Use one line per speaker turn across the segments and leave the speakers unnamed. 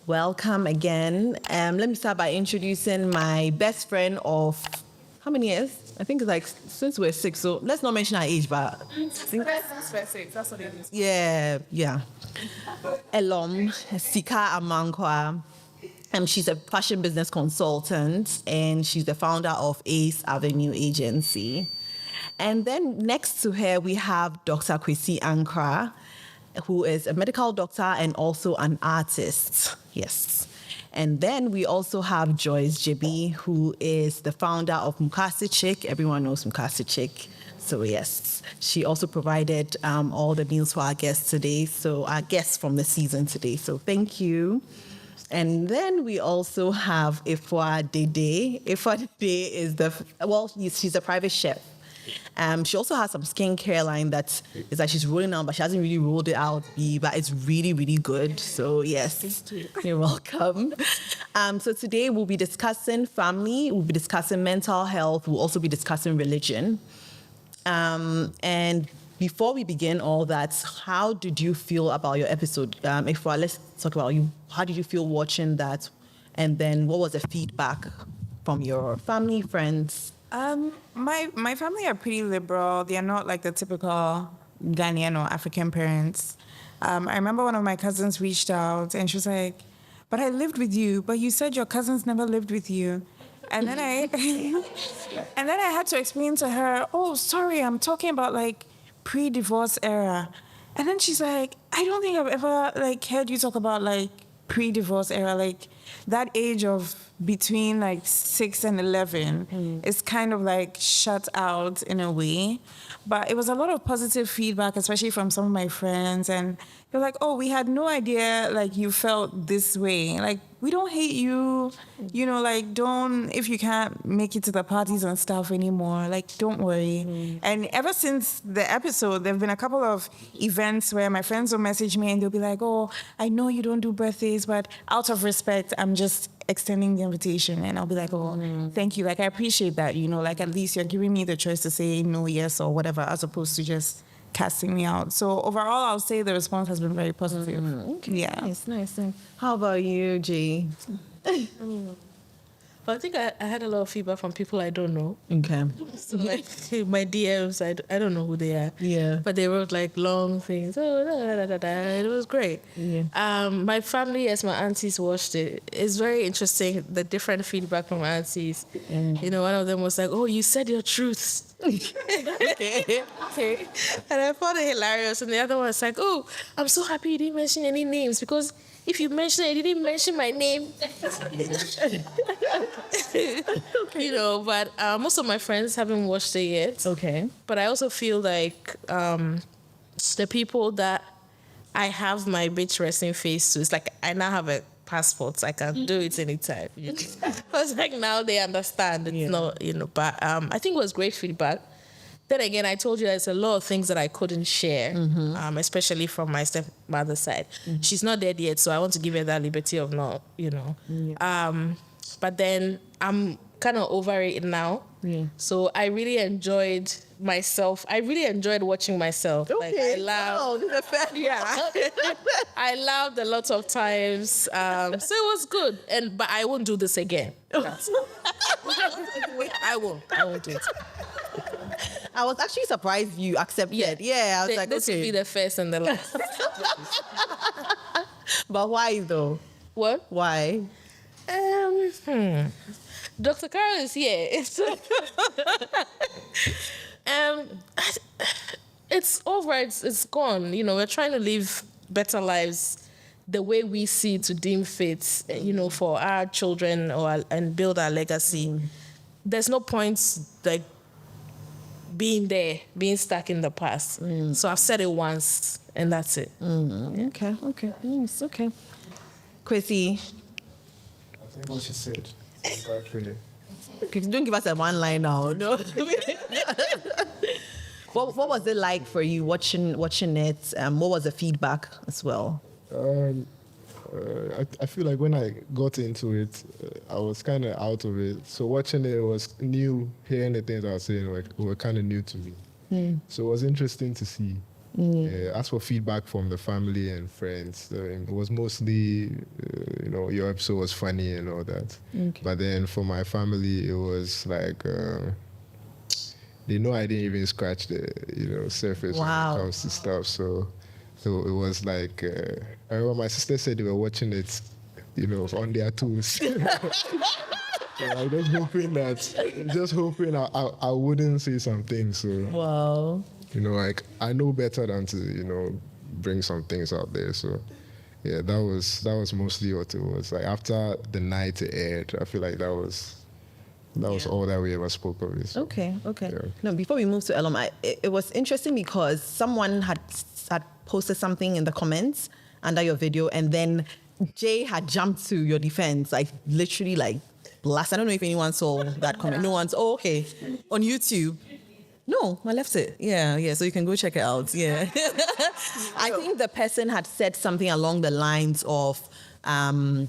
Welcome again. Let me start by introducing my best friend of how many years? I think it's like since we're 6. So let's not mention our age, but I think
That's what it is.
yeah. Elom, Sika Ankrah. She's a fashion business consultant and she's the founder of Ace Avenue Agency. And then next to her, we have Dr. Ankrah, who is a medical doctor and also an artist. Yes. And then we also have Joyce Jibi, who is the founder of Mukasechic. Everyone knows Mukasechic. So yes, she also provided all the meals for our guests today. So our guests from the season today. So thank you. And then we also have Afua Dede. Afua Dede is she's a private chef. She also has some skincare line that is like she's rolling out, but she hasn't really rolled it out, but it's really, really good. So yes, you're welcome. So today we'll be discussing family, we'll be discussing mental health, we'll also be discussing religion. And before we begin all that, how did you feel about your episode? Afua, let's talk about you. How did you feel watching that? And then what was the feedback from your family, friends?
My family are pretty liberal. They are not like the typical Ghanaian or African parents. I remember one of my cousins reached out and she was like, "But I lived with you, but you said your cousins never lived with you." And then I had to explain to her, "Oh, sorry, I'm talking about like pre-divorce era." And then she's like, "I don't think I've ever like heard you talk about like pre-divorce era, like that age of between like 6 and 11 is kind of like shut out in a way." But it was a lot of positive feedback, especially from some of my friends. And they're like, "Oh, we had no idea like you felt this way. Like, we don't hate you, like if you can't make it to the parties and stuff anymore, like don't worry." And ever since the episode, there have been a couple of events where my friends will message me and they'll be like, "Oh, I know you don't do birthdays, but out of respect, I'm just extending the invitation." And I'll be like, "Oh, thank you. Like, I appreciate that, like at least you're giving me the choice to say no, yes, or whatever, as opposed to just casting me out." So overall, I'll say the response has been very positive.
Okay.
Yeah.
Nice. How about you, G?
But I think I had a lot of feedback from people I don't know.
Okay.
So like my DMs, I don't know who they are.
Yeah.
But they wrote like long things. Oh, it was great.
Yeah.
My family, as my aunties watched it, it's very interesting, the different feedback from my aunties. One of them was like, "Oh, you said your truths." Okay. And I found it hilarious. And the other one was like, "Oh, I'm so happy you didn't mention any names, because if you mentioned it, you didn't mention my name." But most of my friends haven't watched it yet.
Okay.
But I also feel like the people that I have my bitch resting face to, it's like I now have a passport, so I can do it anytime. Because like now they understand. It's not, but I think it was great feedback. Then again, I told you there's a lot of things that I couldn't share, especially from my stepmother's side. She's not dead yet, so I want to give her that liberty of not, But then I'm kind of over it now.
Yeah.
So I really enjoyed myself. I really enjoyed watching myself.
Okay.
Like, I laughed.
This is fair.
Yeah. I laughed a lot of times. So it was good. But I won't do this again. I won't do it.
I was actually surprised you accepted. Yeah, I was like,
this
okay.
will be the first and the last.
But why though?
What?
Why?
Dr. Carol is here. It's over. It's gone. We're trying to live better lives the way we see to deem fit, for our children and build our legacy. There's no point like being stuck in the past. So I've said it once and that's it.
Yeah. Okay. Yes, okay. Kwesi.
I think what she said.
Don't give us a one line now. No. What was it like for you watching it? What was the feedback as well?
I feel like when I got into it, I was kind of out of it. So watching it was new. Hearing the things I was saying were kind of new to me. So it was interesting to see. As for feedback from the family and friends, it was mostly, your episode was funny and all that. Okay. But then for my family, it was like, they know I didn't even scratch the, surface when it comes to stuff. So it was like, I remember my sister said they were watching it, on their tools. So I'm just hoping I wouldn't say something. So,
wow.
I know better than to, bring some things out there. So, yeah, that was mostly what it was. Like after the night it aired, I feel like that was all that we ever spoke of it. So,
okay.
Yeah.
No, before we move to Elom, it was interesting because someone had posted something in the comments under your video, and then Jay had jumped to your defense, like literally like blast. I don't know if anyone saw that comment. No one's. Oh, okay. On YouTube. No, I left it. Yeah. So you can go check it out. Yeah. I think the person had said something along the lines of, something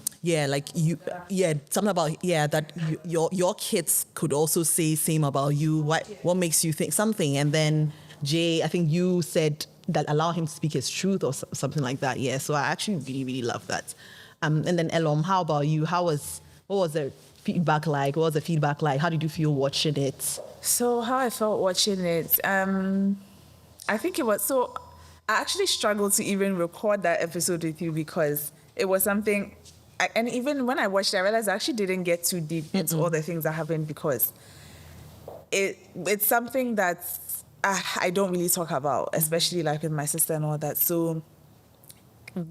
about that your kids could also say same about you. What makes you think something? And then Jay, I think you said that allow him to speak his truth or something like that. Yeah. So I actually really, really love that. And then Elom, how about you? What was the feedback like? What was the feedback like? How did you feel watching it?
So how I felt watching it, I think it was so. I actually struggled to even record that episode with you because it was something. And even when I watched it, I realized I actually didn't get too deep into all the things that happened because it's something that I don't really talk about, especially like with my sister and all that. So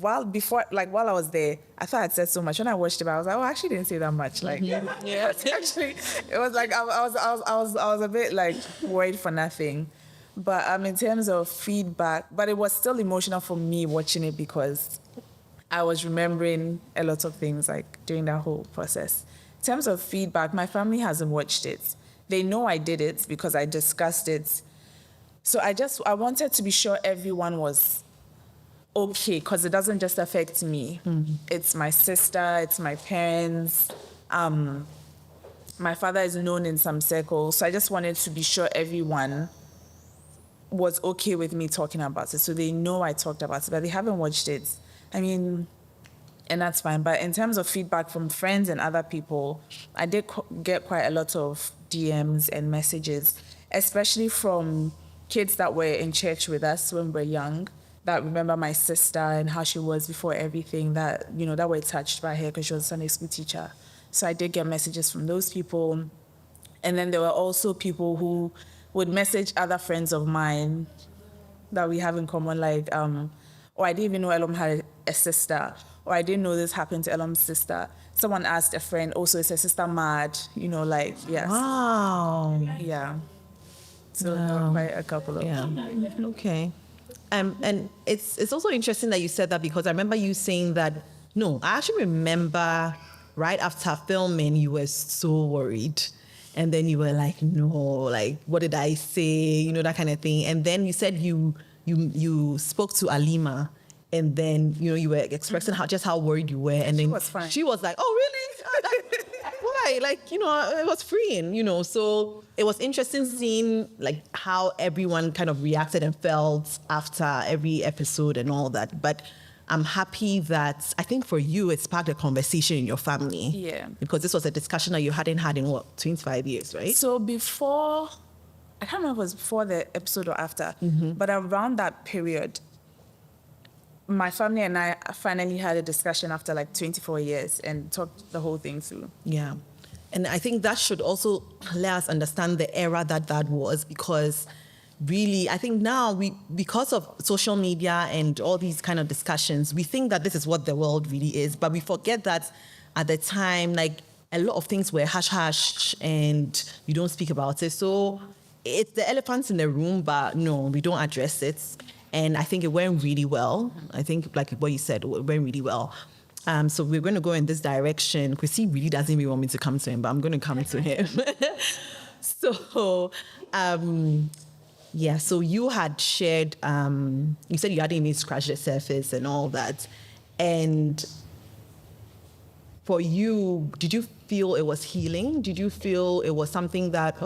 while I was there, I thought I'd said so much. When I watched it, I was like, I actually didn't say that much. Like, actually, it was like I was a bit like worried for nothing. But in terms of feedback, but it was still emotional for me watching it because I was remembering a lot of things like during that whole process. In terms of feedback, my family hasn't watched it. They know I did it because I discussed it. So I wanted to be sure everyone was okay, because it doesn't just affect me. Mm-hmm. It's my sister, it's my parents. My father is known in some circles, so I just wanted to be sure everyone was okay with me talking about it. So they know I talked about it, but they haven't watched it. I mean, and that's fine. But in terms of feedback from friends and other people, I did get quite a lot of DMs and messages, especially from kids that were in church with us when we were young, that remember my sister and how she was before everything, that were touched by her because she was a Sunday school teacher. So I did get messages from those people. And then there were also people who would message other friends of mine that we have in common, like, I didn't even know Elom had a sister, or I didn't know this happened to Elom's sister. Someone asked a friend, also, is her sister mad? Yes.
Wow.
Yeah. So there were quite a couple of
them. Okay. And it's also interesting that you said that, because I remember you saying that, no, I actually remember right after filming, you were so worried. And then you were like, no, like, what did I say? That kind of thing. And then you said you spoke to Alima, and then, you were expressing how worried you were. And then she was like, oh, really? Why? Like, it was freeing, So it was interesting seeing like how everyone kind of reacted and felt after every episode and all that. But I'm happy that, I think for you, it sparked a conversation in your family.
Yeah.
Because this was a discussion that you hadn't had in 25 years, right?
So before, I can't remember if it was before the episode or after, but around that period, my family and I finally had a discussion after like 24 years and talked the whole thing through.
Yeah. And I think that should also let us understand the era that was, because really, I think now because of social media and all these kind of discussions, we think that this is what the world really is, but we forget that at the time, like, a lot of things were hush and you don't speak about it. So it's the elephants in the room, but no, we don't address it. And I think it went really well. I think, like what you said, it went really well. So we're going to go in this direction. Chrissy really doesn't really want me to come to him, but I'm going to come to him. So, so you had shared, you said you hadn't even scratched the surface and all that. And for you, did you feel it was healing? Did you feel it was something that,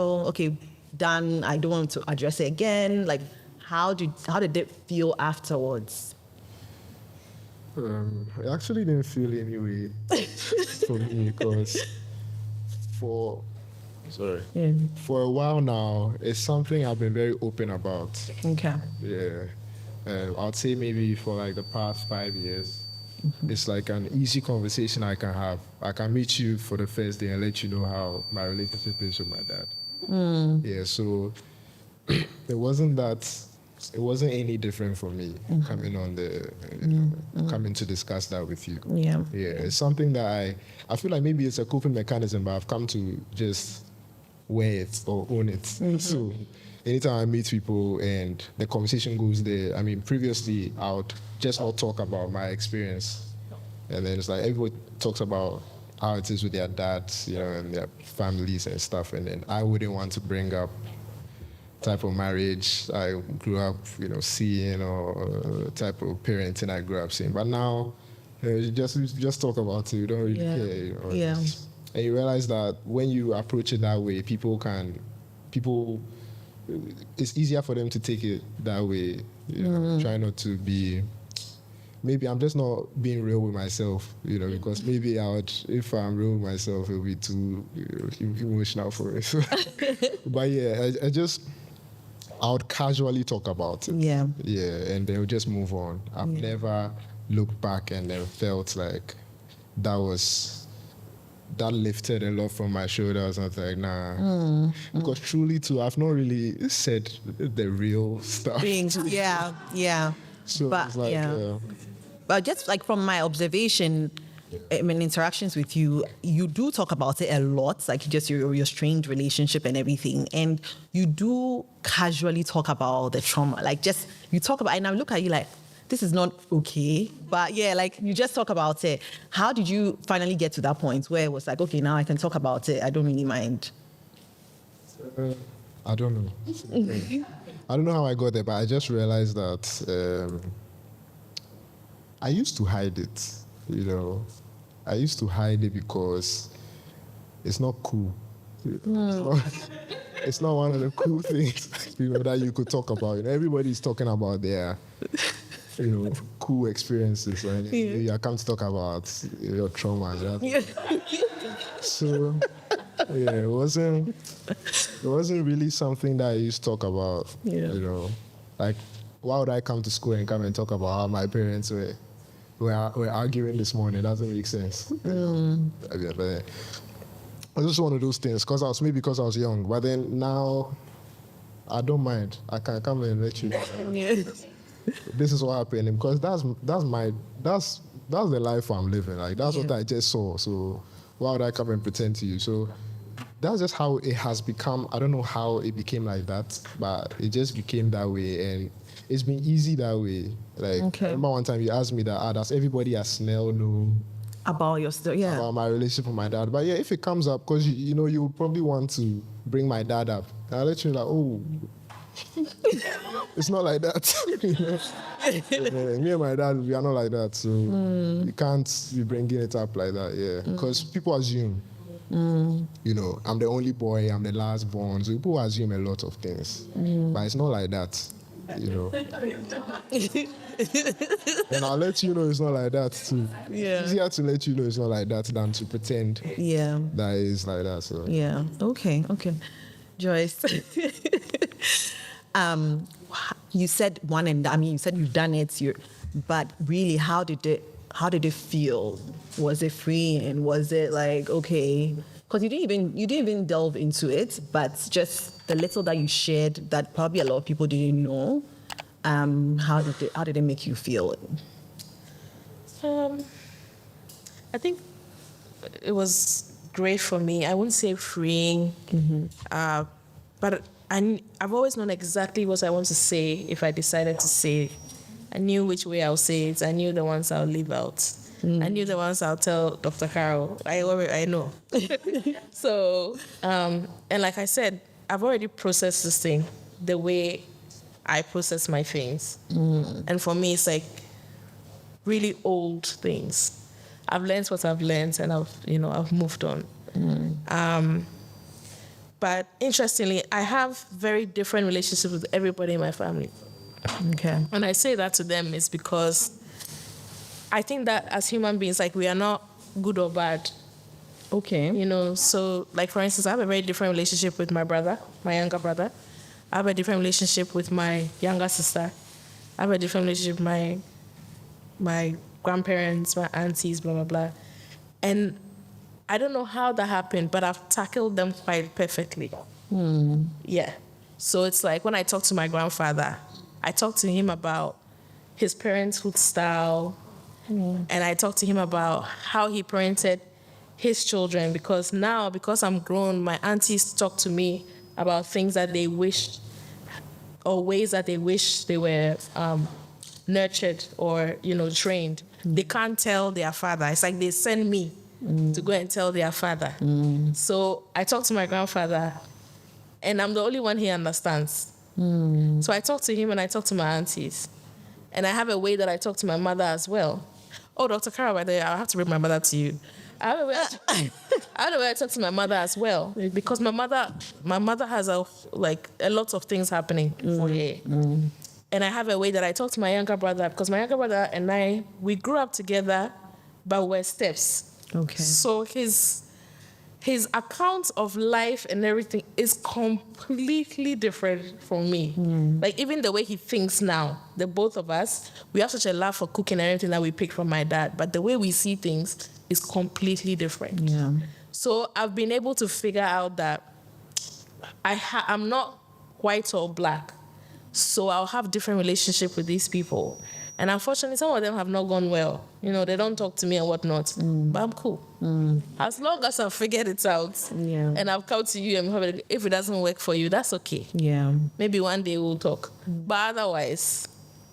done, I don't want to address it again? Like, how did it feel afterwards?
It actually didn't feel any way for me because for a while now, it's something I've been very open about.
Okay.
Yeah. I'd say maybe for like the past 5 years, it's like an easy conversation I can have. I can meet you for the first day and let you know how my relationship is with my dad. Yeah, so it wasn't any different for me coming on coming to discuss that with you.
Yeah.
Yeah, it's something that I feel like maybe it's a coping mechanism, but I've come to just wear it or own it. So anytime I meet people and the conversation goes there, I mean, previously I would just not talk about my experience. And then it's like everybody talks about how it is with their dads, and their families and stuff. And then I wouldn't want to bring up type of marriage I grew up, seeing, or type of parenting I grew up seeing. But now, you just talk about it. You don't really care.
Yeah.
And you realize that when you approach it that way, it's easier for them to take it that way. Try not to be. Maybe I'm just not being real with myself, because maybe if I'm real with myself, it'll be too emotional for me. But yeah, I would casually talk about it.
Yeah.
Yeah, and then we'll just move on. I've never looked back and then felt like that lifted a lot from my shoulders. I was like, nah. Because truly, too, I've not really said the real stuff.
Yeah.
So
But,
it's like,
But just like from my observation, I mean, interactions with you, you do talk about it a lot, like just your strained relationship and everything. And you do casually talk about the trauma. Like just, you talk about, and I look at you like, this is not okay. But yeah, like you just talk about it. How did you finally get to that point where it was like, okay, now I can talk about it. I don't really mind.
I don't know. I don't know how I got there, but I just realized that I used to hide it, I used to hide it because it's not cool. It's not one of the cool things that you could talk about. Everybody's talking about their cool experiences. Right? You come to talk about your trauma. So yeah, it wasn't really something that I used to talk about. Like, why would I come to school and come and talk about how my parents were arguing this morning? It doesn't make sense. But it's just one of those things because I was young. But then now, I don't mind. I can come and let you know. This is what happened because that's the life I'm living. Like that's what I just saw. So why would I come and pretend to you? So that's just how it has become. I don't know how it became like that, but it just became that way, and it's been easy that way. Like I remember one time you asked me that, does everybody at Snell know
about your story? Yeah.
About my relationship with my dad. But yeah, if it comes up, because you probably want to bring my dad up, I'll let you know, like, oh, it's not like that. Me and my dad, we are not like that. So you can't be bringing it up like that, yeah. Because people assume, I'm the only boy, I'm the last born. So people assume a lot of things. But it's not like that, And I'll let you know it's not like that too.
Yeah.
It's easier to let you know it's not like that than to pretend that it's like that. So
yeah. Okay. Joyce. You said you said you've done it, but really how did it feel? Was it free, and was it like, okay, because you didn't even delve into it, but just the little that you shared that probably a lot of people didn't know, how did it make you feel?
I think it was great for me. I wouldn't say freeing, but I've always known exactly what I want to say if I decided to say it. I knew which way I'll say it. I knew the ones I'll leave out. I knew the ones I'll tell Dr. Carol. I know. So, and like I said, I've already processed this thing the way I process my things. And for me, it's like really old things. I've learned what I've learned, and I've moved on. But interestingly, I have very different relationships with everybody in my family.
Okay.
When I say that to them, it's because I think that as human beings, like, we are not good or bad.
Okay.
You know, so, like, for instance, I have a very different relationship with my brother, my younger brother. I have a different relationship with my younger sister. I have a different relationship with my grandparents, my aunties, blah, blah, blah. And I don't know how that happened, but I've tackled them quite perfectly. Yeah. So it's like when I talk to my grandfather, I talk to him about his parenthood style, and I talk to him about how he parented his children, because now, because I'm grown, my aunties talk to me about things that they wish, or ways that they wish they were nurtured or, you know, trained. They can't tell their father. It's like they send me to go and tell their father. So I talk to my grandfather, and I'm the only one he understands. So I talk to him and I talk to my aunties. And I have a way that I talk to my mother as well. Oh, Dr. Kara, by the way, I'll have to bring my mother to you. I have a way I talk to my mother as well, because my mother has a lot of things happening for her. And I have a way that I talk to my younger brother, because my younger brother and I, we grew up together, but we're steps.
Okay.
So his account of life and everything is completely different from me. Like, even the way he thinks now, the both of us, we have such a love for cooking and everything that we picked from my dad, but the way we see things is completely different.
Yeah.
So I've been able to figure out that I'm not white or black. So I'll have different relationship with these people. And unfortunately, some of them have not gone well. You know, they don't talk to me and whatnot. But I'm cool. As long as I've figured it out, and I've come to you, and if it doesn't work for you, that's okay.
Yeah.
Maybe one day we'll talk. But otherwise,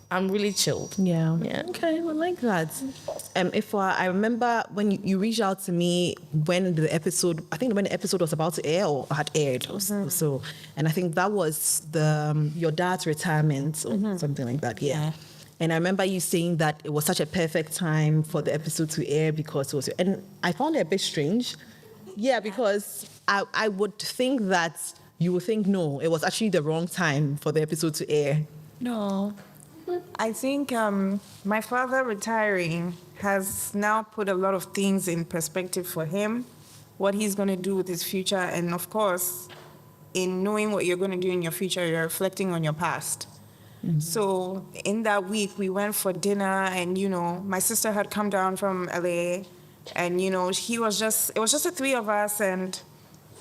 I'm really chilled.
Yeah.
Yeah.
Okay, I like that. I remember when you reached out to me when the episode was about to air or had aired or so, and I think that was your dad's retirement or something like that. Yeah. And I remember you saying that it was such a perfect time for the episode to air because it was, and I found it a bit strange. Yeah, because I would think that you would think, no, it was actually the wrong time for the episode to air.
No. I think my father retiring has now put a lot of things in perspective for him, what he's going to do with his future. And of course, in knowing what you're going to do in your future, you're reflecting on your past. So in that week, we went for dinner, and, you know, my sister had come down from LA, and, you know, it was just the three of us, and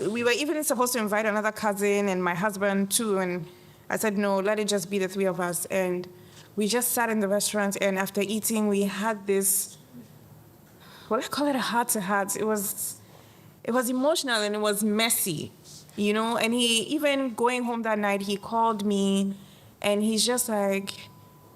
we were even supposed to invite another cousin and my husband too. And I said, no, let it just be the three of us. And we just sat in the restaurant, and after eating, we had this, I call it a heart-to-heart. It was emotional, and it was messy, you know. And he, even going home that night, he called me, and he's just like,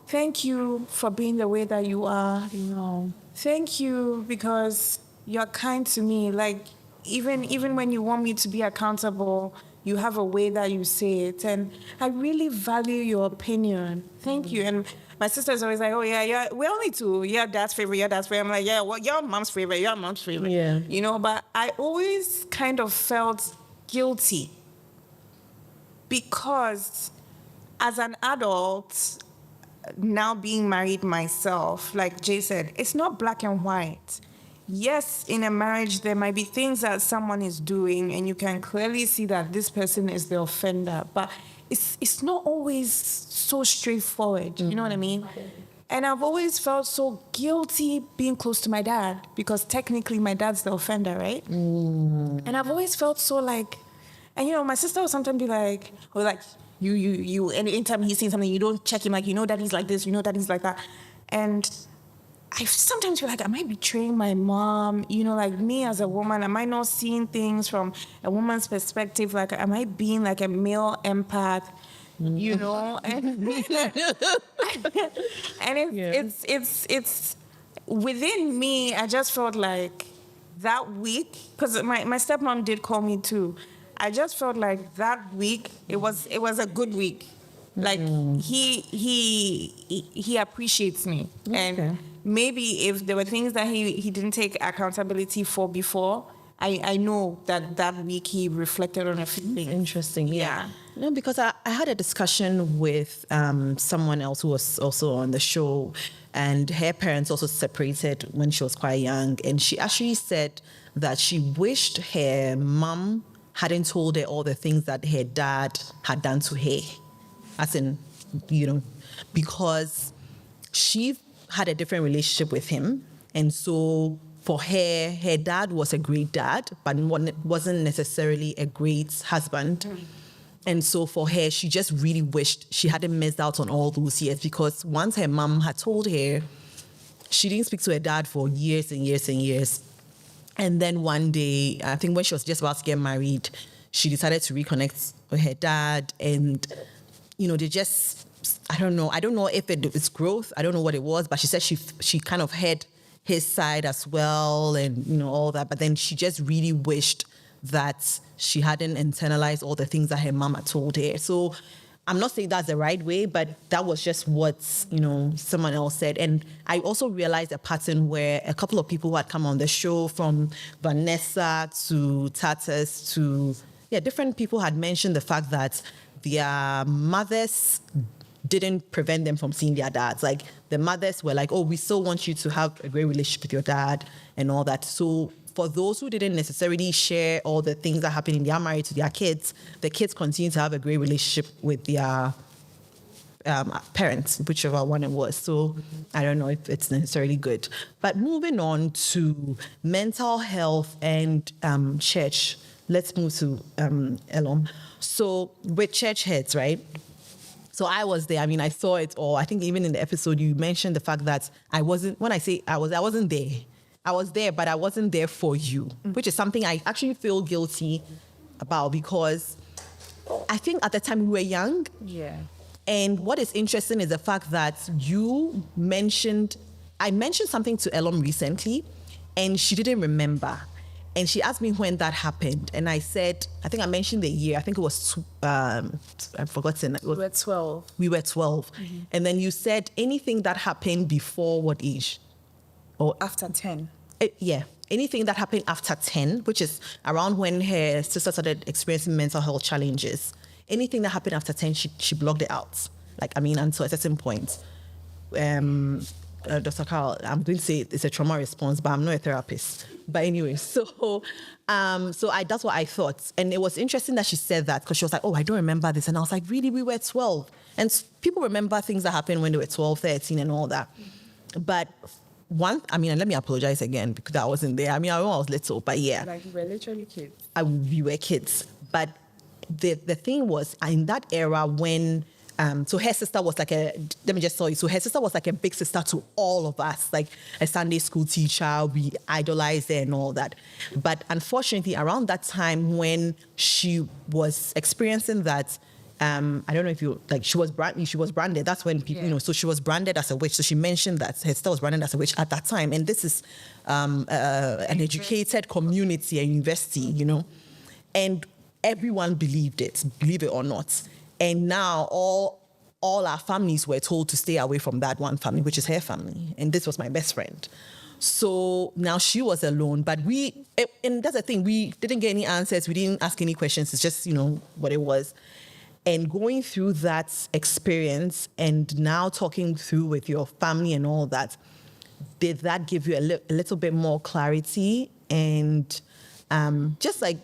thank you for being the way that you are. You know, thank you because you're kind to me. Like, even when you want me to be accountable, you have a way that you say it, and I really value your opinion. Thank you. And my sister's always like, oh yeah, we're only two. Yeah, dad's favorite. I'm like, yeah, well, your mom's favorite.
Yeah.
You know, but I always kind of felt guilty because as an adult, now being married myself, like Jay said, it's not black and white. Yes, in a marriage, there might be things that someone is doing, and you can clearly see that this person is the offender, but it's not always so straightforward. You know what I mean? And I've always felt so guilty being close to my dad, because technically my dad's the offender, right? And I've always felt so like, and you know, my sister would sometimes be like, or like, you, and anytime he's saying something, you don't check him, like, you know that he's like this, you know that he's like that. And I sometimes feel like, am I betraying my mom? You know, like, me as a woman, am I not seeing things from a woman's perspective? Like, am I being like a male empath? You know? And it's within me, I just felt like that week, because my stepmom did call me too. I just felt like that week, it was a good week. Like, he appreciates me. And maybe if there were things that he didn't take accountability for before, I know that week he reflected on a few things.
Interesting, yeah. No, because I had a discussion with someone else who was also on the show, And her parents also separated when she was quite young. And she actually said that she wished her mom hadn't told her all the things that her dad had done to her. As in, because she had a different relationship with him. And so for her dad was a great dad, but wasn't necessarily a great husband. And so for her, she just really wished she hadn't missed out on all those years, because once her mom had told her, she didn't speak to her dad for years and years and years. And then one day, I think when she was just about to get married, she decided to reconnect with her dad. And, they just, I don't know if it's growth. I don't know what it was, but she said she kind of heard his side as well and, all that. But then she just really wished that she hadn't internalized all the things that her mom had told her. So I'm not saying that's the right way, but that was just what, someone else said. And I also realized a pattern where a couple of people who had come on the show, from Vanessa to Tatas to, different people had mentioned the fact that their mothers didn't prevent them from seeing their dads. Like, the mothers were like, oh, we still want you to have a great relationship with your dad and all that. So for those who didn't necessarily share all the things that happened in their marriage to their kids, the kids continue to have a great relationship with their parents, whichever one it was. So I don't know if it's necessarily good. But moving on to mental health and church, let's move to Elom. So with church heads, right? So I was there. I mean, I saw it all. I think even in the episode, you mentioned the fact that I wasn't there. I was there, but I wasn't there for you, which is something I actually feel guilty about, because I think at the time we were young.
Yeah.
And what is interesting is the fact that I mentioned something to Elom recently, and she didn't remember. And she asked me when that happened. And I said, I think I mentioned the year. I think it was, I've forgotten.
We were 12.
We were 12. Mm-hmm. And then you said anything that happened before what age? Or
after 10.
Anything that happened after 10, which is around when her sister started experiencing mental health challenges. Anything that happened after 10, she blocked it out. Until a certain point. Dr. Carl, I'm going to say it's a trauma response, but I'm not a therapist. But anyway, so that's what I thought. And it was interesting that she said that, because she was like, oh, I don't remember this. And I was like, really, we were 12. And people remember things that happened when they were 12, 13 and all that. But and let me apologize again, because I wasn't there. I was little, but yeah.
Like, we were literally kids.
We were kids. But the thing was, in that era when, so her sister was like let me just tell you, so her sister was like a big sister to all of us, like a Sunday school teacher. We idolized her and all that. But unfortunately, around that time when she was experiencing that, I don't know if she was branded. That's when people, so she was branded as a witch. So she mentioned that her sister was branded as a witch at that time. And this is an educated community, a university, and everyone believed it, believe it or not. And now all our families were told to stay away from that one family, which is her family. And this was my best friend. So now she was alone, but and that's the thing, we didn't get any answers. We didn't ask any questions. It's just, what it was. And going through that experience and now talking through with your family and all that, did that give you a little bit more clarity? And just like,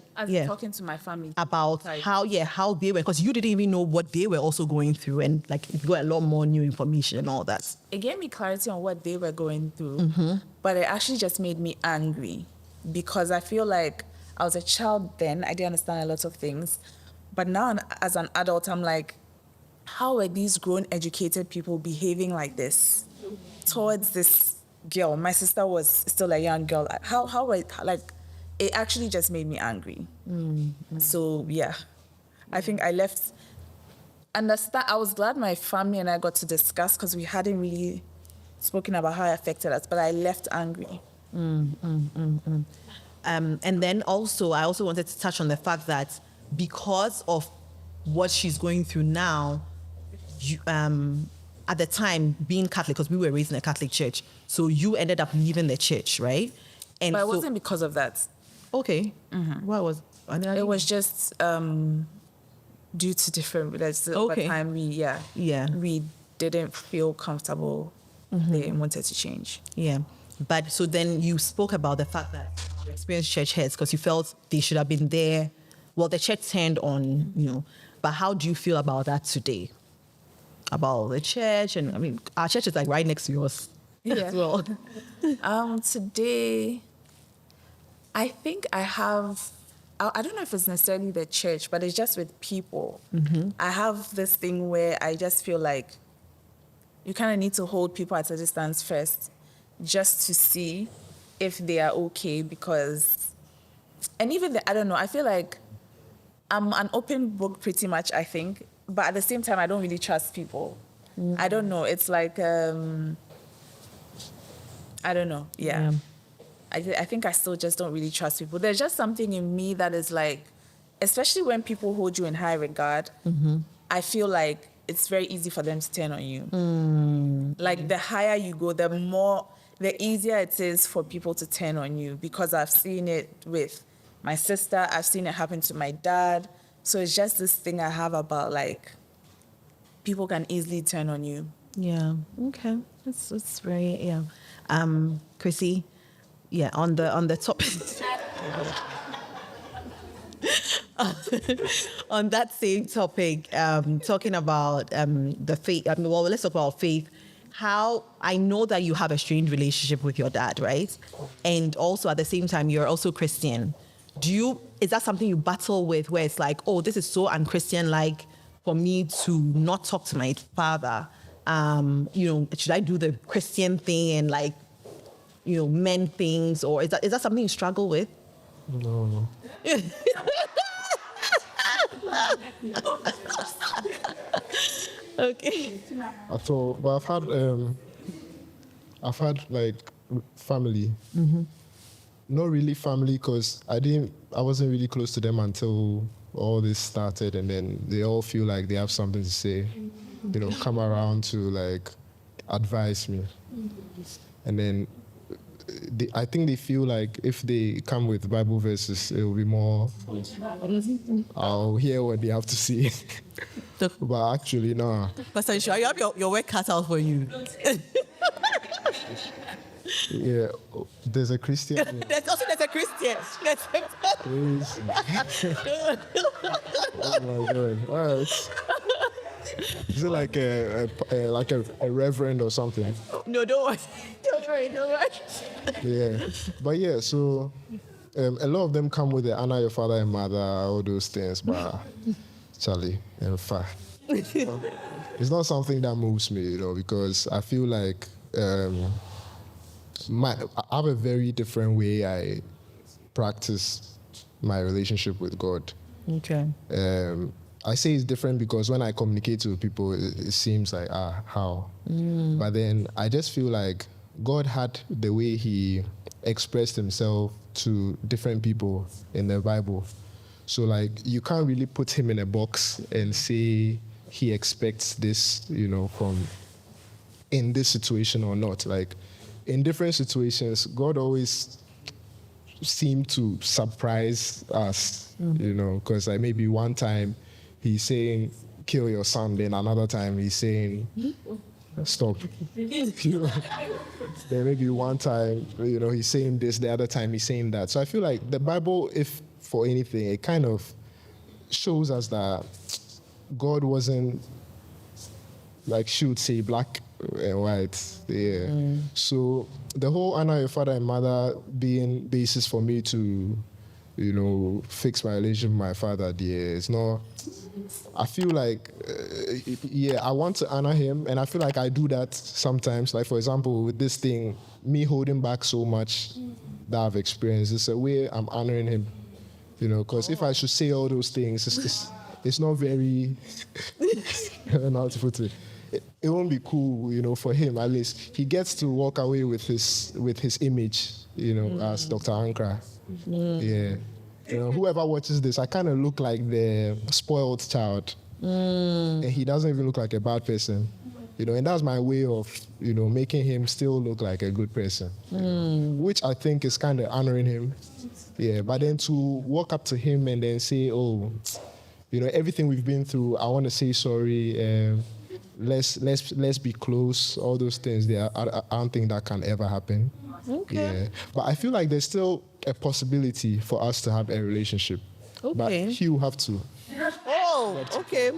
talking to my family
about how they were, because you didn't even know what they were also going through, and like you got a lot more new information and all that.
It gave me clarity on what they were going through, but it actually just made me angry, because I feel like I was a child then. I didn't understand a lot of things. But now, as an adult, I'm like, how are these grown, educated people behaving like this towards this girl? My sister was still a young girl. It actually just made me angry. So, yeah, I think I left. I was glad my family and I got to discuss, because we hadn't really spoken about how it affected us, but I left angry.
And then also, I also wanted to touch on the fact that because of what she's going through now, at the time, being Catholic, because we were raised in a Catholic church, so you ended up leaving the church, right?
But it wasn't because of that.
Okay. What was?
It was just due to different. Over time, we didn't feel comfortable they wanted to change.
Yeah. But so then you spoke about the fact that you experienced church hurts because you felt they should have been there. Well, the church turned on, but how do you feel about that today? About the church? And I mean, our church is like right next to yours as well.
Today, I think I have, I don't know if it's necessarily the church, but it's just with people. I have this thing where I just feel like you kind of need to hold people at a distance first just to see if they are okay because, and even, I don't know, I feel like I'm an open book pretty much, I think, but at the same time, I don't really trust people. I don't know. It's like, I don't know. Yeah. I think I still just don't really trust people. There's just something in me that is like, especially when people hold you in high regard, I feel like it's very easy for them to turn on you. Like the higher you go, the easier it is for people to turn on you because I've seen it with my sister. I've seen it happen to my dad. So it's just this thing I have about like, people can easily turn on you.
Yeah. Okay. It's very, yeah. Chrissy, yeah, on the topic. On that same topic, talking about the faith, well, let's talk about faith. How I know that you have a strained relationship with your dad, right? And also at the same time, you're also Christian. Is that something you battle with where it's like, oh, this is so unchristian-like for me to not talk to my father? Should I do the Christian thing and like, men things? Or is that something you struggle with?
No.
Okay.
I thought, but I've had like family. Not really family because I wasn't really close to them until all this started, and then they all feel like they have something to say, come around to like advise me, and then I think they feel like if they come with Bible verses, it will be more. I'll hear what they have to say. But actually, no.
Pastor, you have your work cut out for you.
Yeah, there's a Christian.
There's a Christian.
Please. Oh my God! All right. Is it like a reverend or something?
No, don't worry. Don't worry.
Yeah, but yeah, so a lot of them come with the honor your father and mother, all those things, but Charlie, in fact, it's not something that moves me, because I feel like I have a very different way I practice my relationship with God.
Okay.
I say it's different because when I communicate to people, it seems like, how? But then I just feel like God had the way he expressed himself to different people in the Bible. So like, you can't really put him in a box and say he expects this, from in this situation or not. Like, in different situations, God always seemed to surprise us, because like maybe one time he's saying, kill your son, then another time he's saying, stop. Then maybe one time, he's saying this, the other time he's saying that. So I feel like the Bible, if for anything, it kind of shows us that God wasn't, like she would say, black and white. Yeah. So the whole honor your father and mother being basis for me to, fix my relationship with my father, it's not. I feel like, I want to honor him, and I feel like I do that sometimes. Like, for example, with this thing, me holding back so much that I've experienced, it's a way I'm honoring him, because if I should say all those things, it's not very, I don't know how to put it. It won't be cool, for him at least. He gets to walk away with his image, as Dr. Ankrah. Yeah. Whoever watches this, I kind of look like the spoiled child. And he doesn't even look like a bad person. And that's my way of, making him still look like a good person. Which I think is kind of honoring him. Yeah, but then to walk up to him and then say, oh, everything we've been through, I want to say sorry. let's be close. All those things, I don't think that can ever happen.
Okay.
Yeah, but I feel like there's still a possibility for us to have a relationship.
Okay.
But he will have to.
Oh, okay.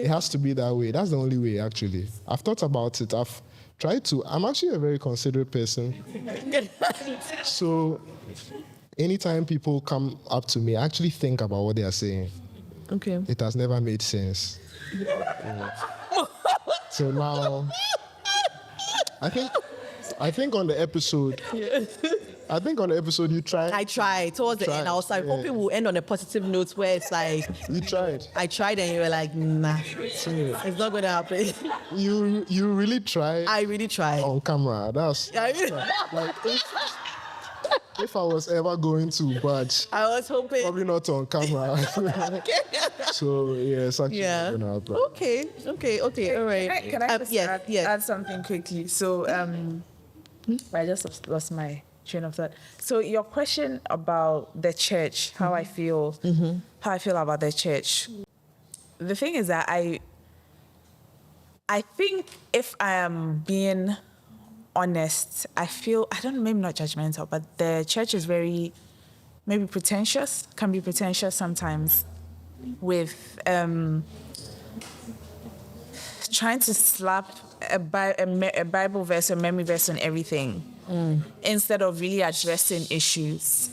It has to be that way. That's the only way, actually. I've thought about it. I've tried to. I'm actually a very considerate person. So anytime people come up to me, I actually think about what they are saying.
Okay.
It has never made sense. Yeah. So now, I think on the episode, you tried.
I tried towards the end. I was like, hoping we'll end on a positive note where it's like,
You tried.
I tried and you were like, nah, it's not going to happen.
You really tried.
I really tried.
On camera. That's like if I was ever going to budge,
I was hoping.
probably not on camera. So yeah, it's actually
Yeah.
gonna happen.
Okay. All right.
Can I just
yes.
add something quickly? So I just lost my train of thought. So your question about the church, how I feel about the church. The thing is that I think if I am being honest, I feel, I don't know, maybe not judgmental, but the church is very maybe pretentious, can be pretentious sometimes with trying to slap a Bible verse or memory verse on everything instead of really addressing issues.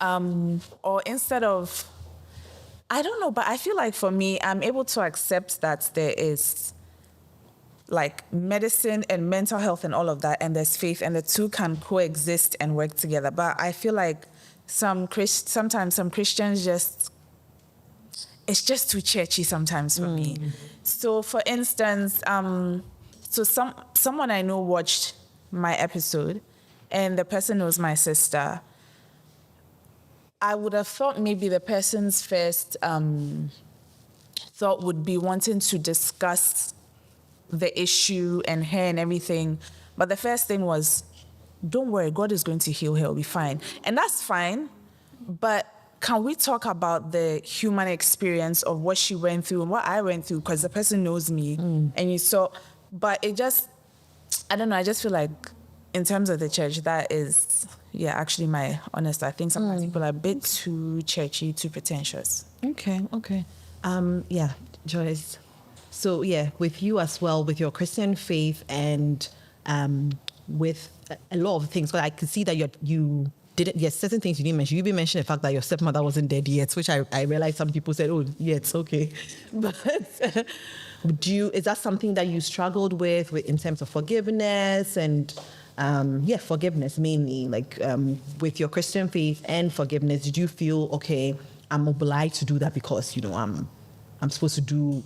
Or instead of, I don't know, but I feel like for me, I'm able to accept that there is like medicine and mental health and all of that, and there's faith, and the two can coexist and work together. But I feel like sometimes some Christians it's just too churchy sometimes for me. So for instance, someone I know watched my episode, and the person knows my sister. I would have thought maybe the person's first thought would be wanting to discuss the issue and her and everything. But the first thing was, don't worry, God is going to heal her, it'll be fine. And that's fine, but can we talk about the human experience of what she went through and what I went through? Because the person knows me, and you saw, but it just, I don't know, I just feel like in terms of the church, that is, actually my honest, I think sometimes people are a bit too churchy, too pretentious.
Okay. Joyce. So with you as well, with your Christian faith and with a lot of things, but I could see that you didn't, certain things you didn't mention. You even mentioned the fact that your stepmother wasn't dead yet, which I realized some people said, oh, yeah, it's okay. But is that something that you struggled with in terms of forgiveness and, forgiveness mainly, like with your Christian faith and forgiveness, did you feel, okay, I'm obliged to do that because, I'm supposed to do,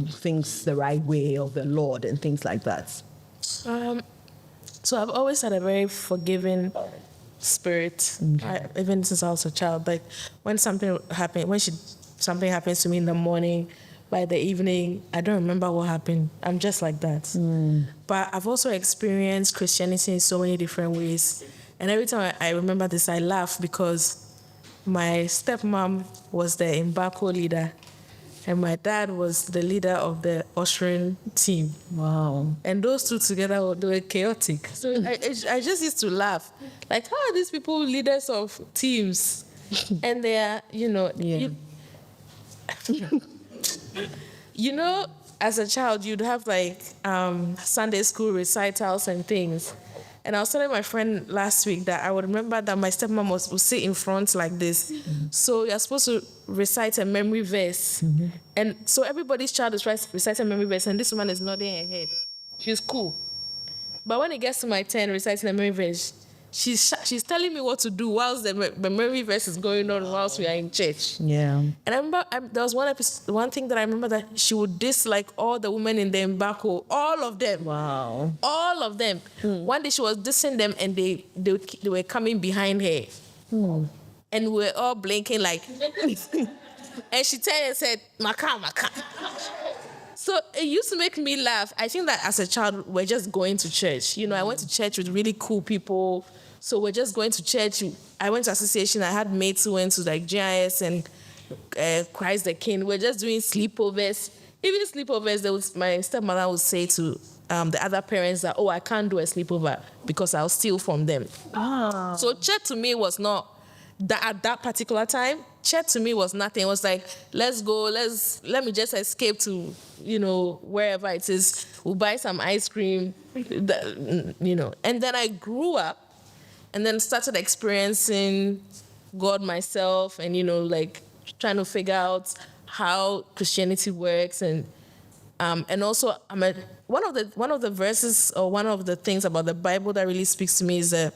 things the right way of the Lord and things like that?
So I've always had a very forgiving spirit, even since I was a child. Like when something happens to me in the morning, by the evening, I don't remember what happened. I'm just like that. But I've also experienced Christianity in so many different ways. And every time I remember this, I laugh because my stepmom was the Mbako leader, and my dad was the leader of the ushering team.
Wow.
And those two together, they were chaotic. So I just used to laugh. Like, how are these people leaders of teams? And they are, as a child, you'd have like Sunday school recitals and things. And I was telling my friend last week that I would remember that my stepmom would sit in front like this. So you're supposed to recite a memory verse. And so everybody's child is reciting a memory verse, and this woman is nodding her head. She's cool. But when it gets to my turn reciting a memory verse, she's telling me what to do whilst the memory verse is going on whilst we are in church.
Yeah.
And I remember there was one thing that I remember, that she would dislike all the women in the Mbako, all of them.
Wow.
All of them. One day she was dissing them, and they were coming behind her. And we were all blinking like, and she turned and said, Maka. So it used to make me laugh. I think that as a child, we're just going to church. I went to church with really cool people. So we're just going to church. I went to association. I had mates who went to like GIS and Christ the King. We're just doing sleepovers. even sleepovers, my stepmother would say to the other parents that, I can't do a sleepover because I'll steal from them.
Ah.
So church to me was not that at that particular time. Church to me was nothing. It was like, let's go, let me just escape to, wherever it is. We'll buy some ice cream, And then I grew up and then started experiencing God myself and, trying to figure out how Christianity works and also one of the verses or one of the things about the Bible that really speaks to me is the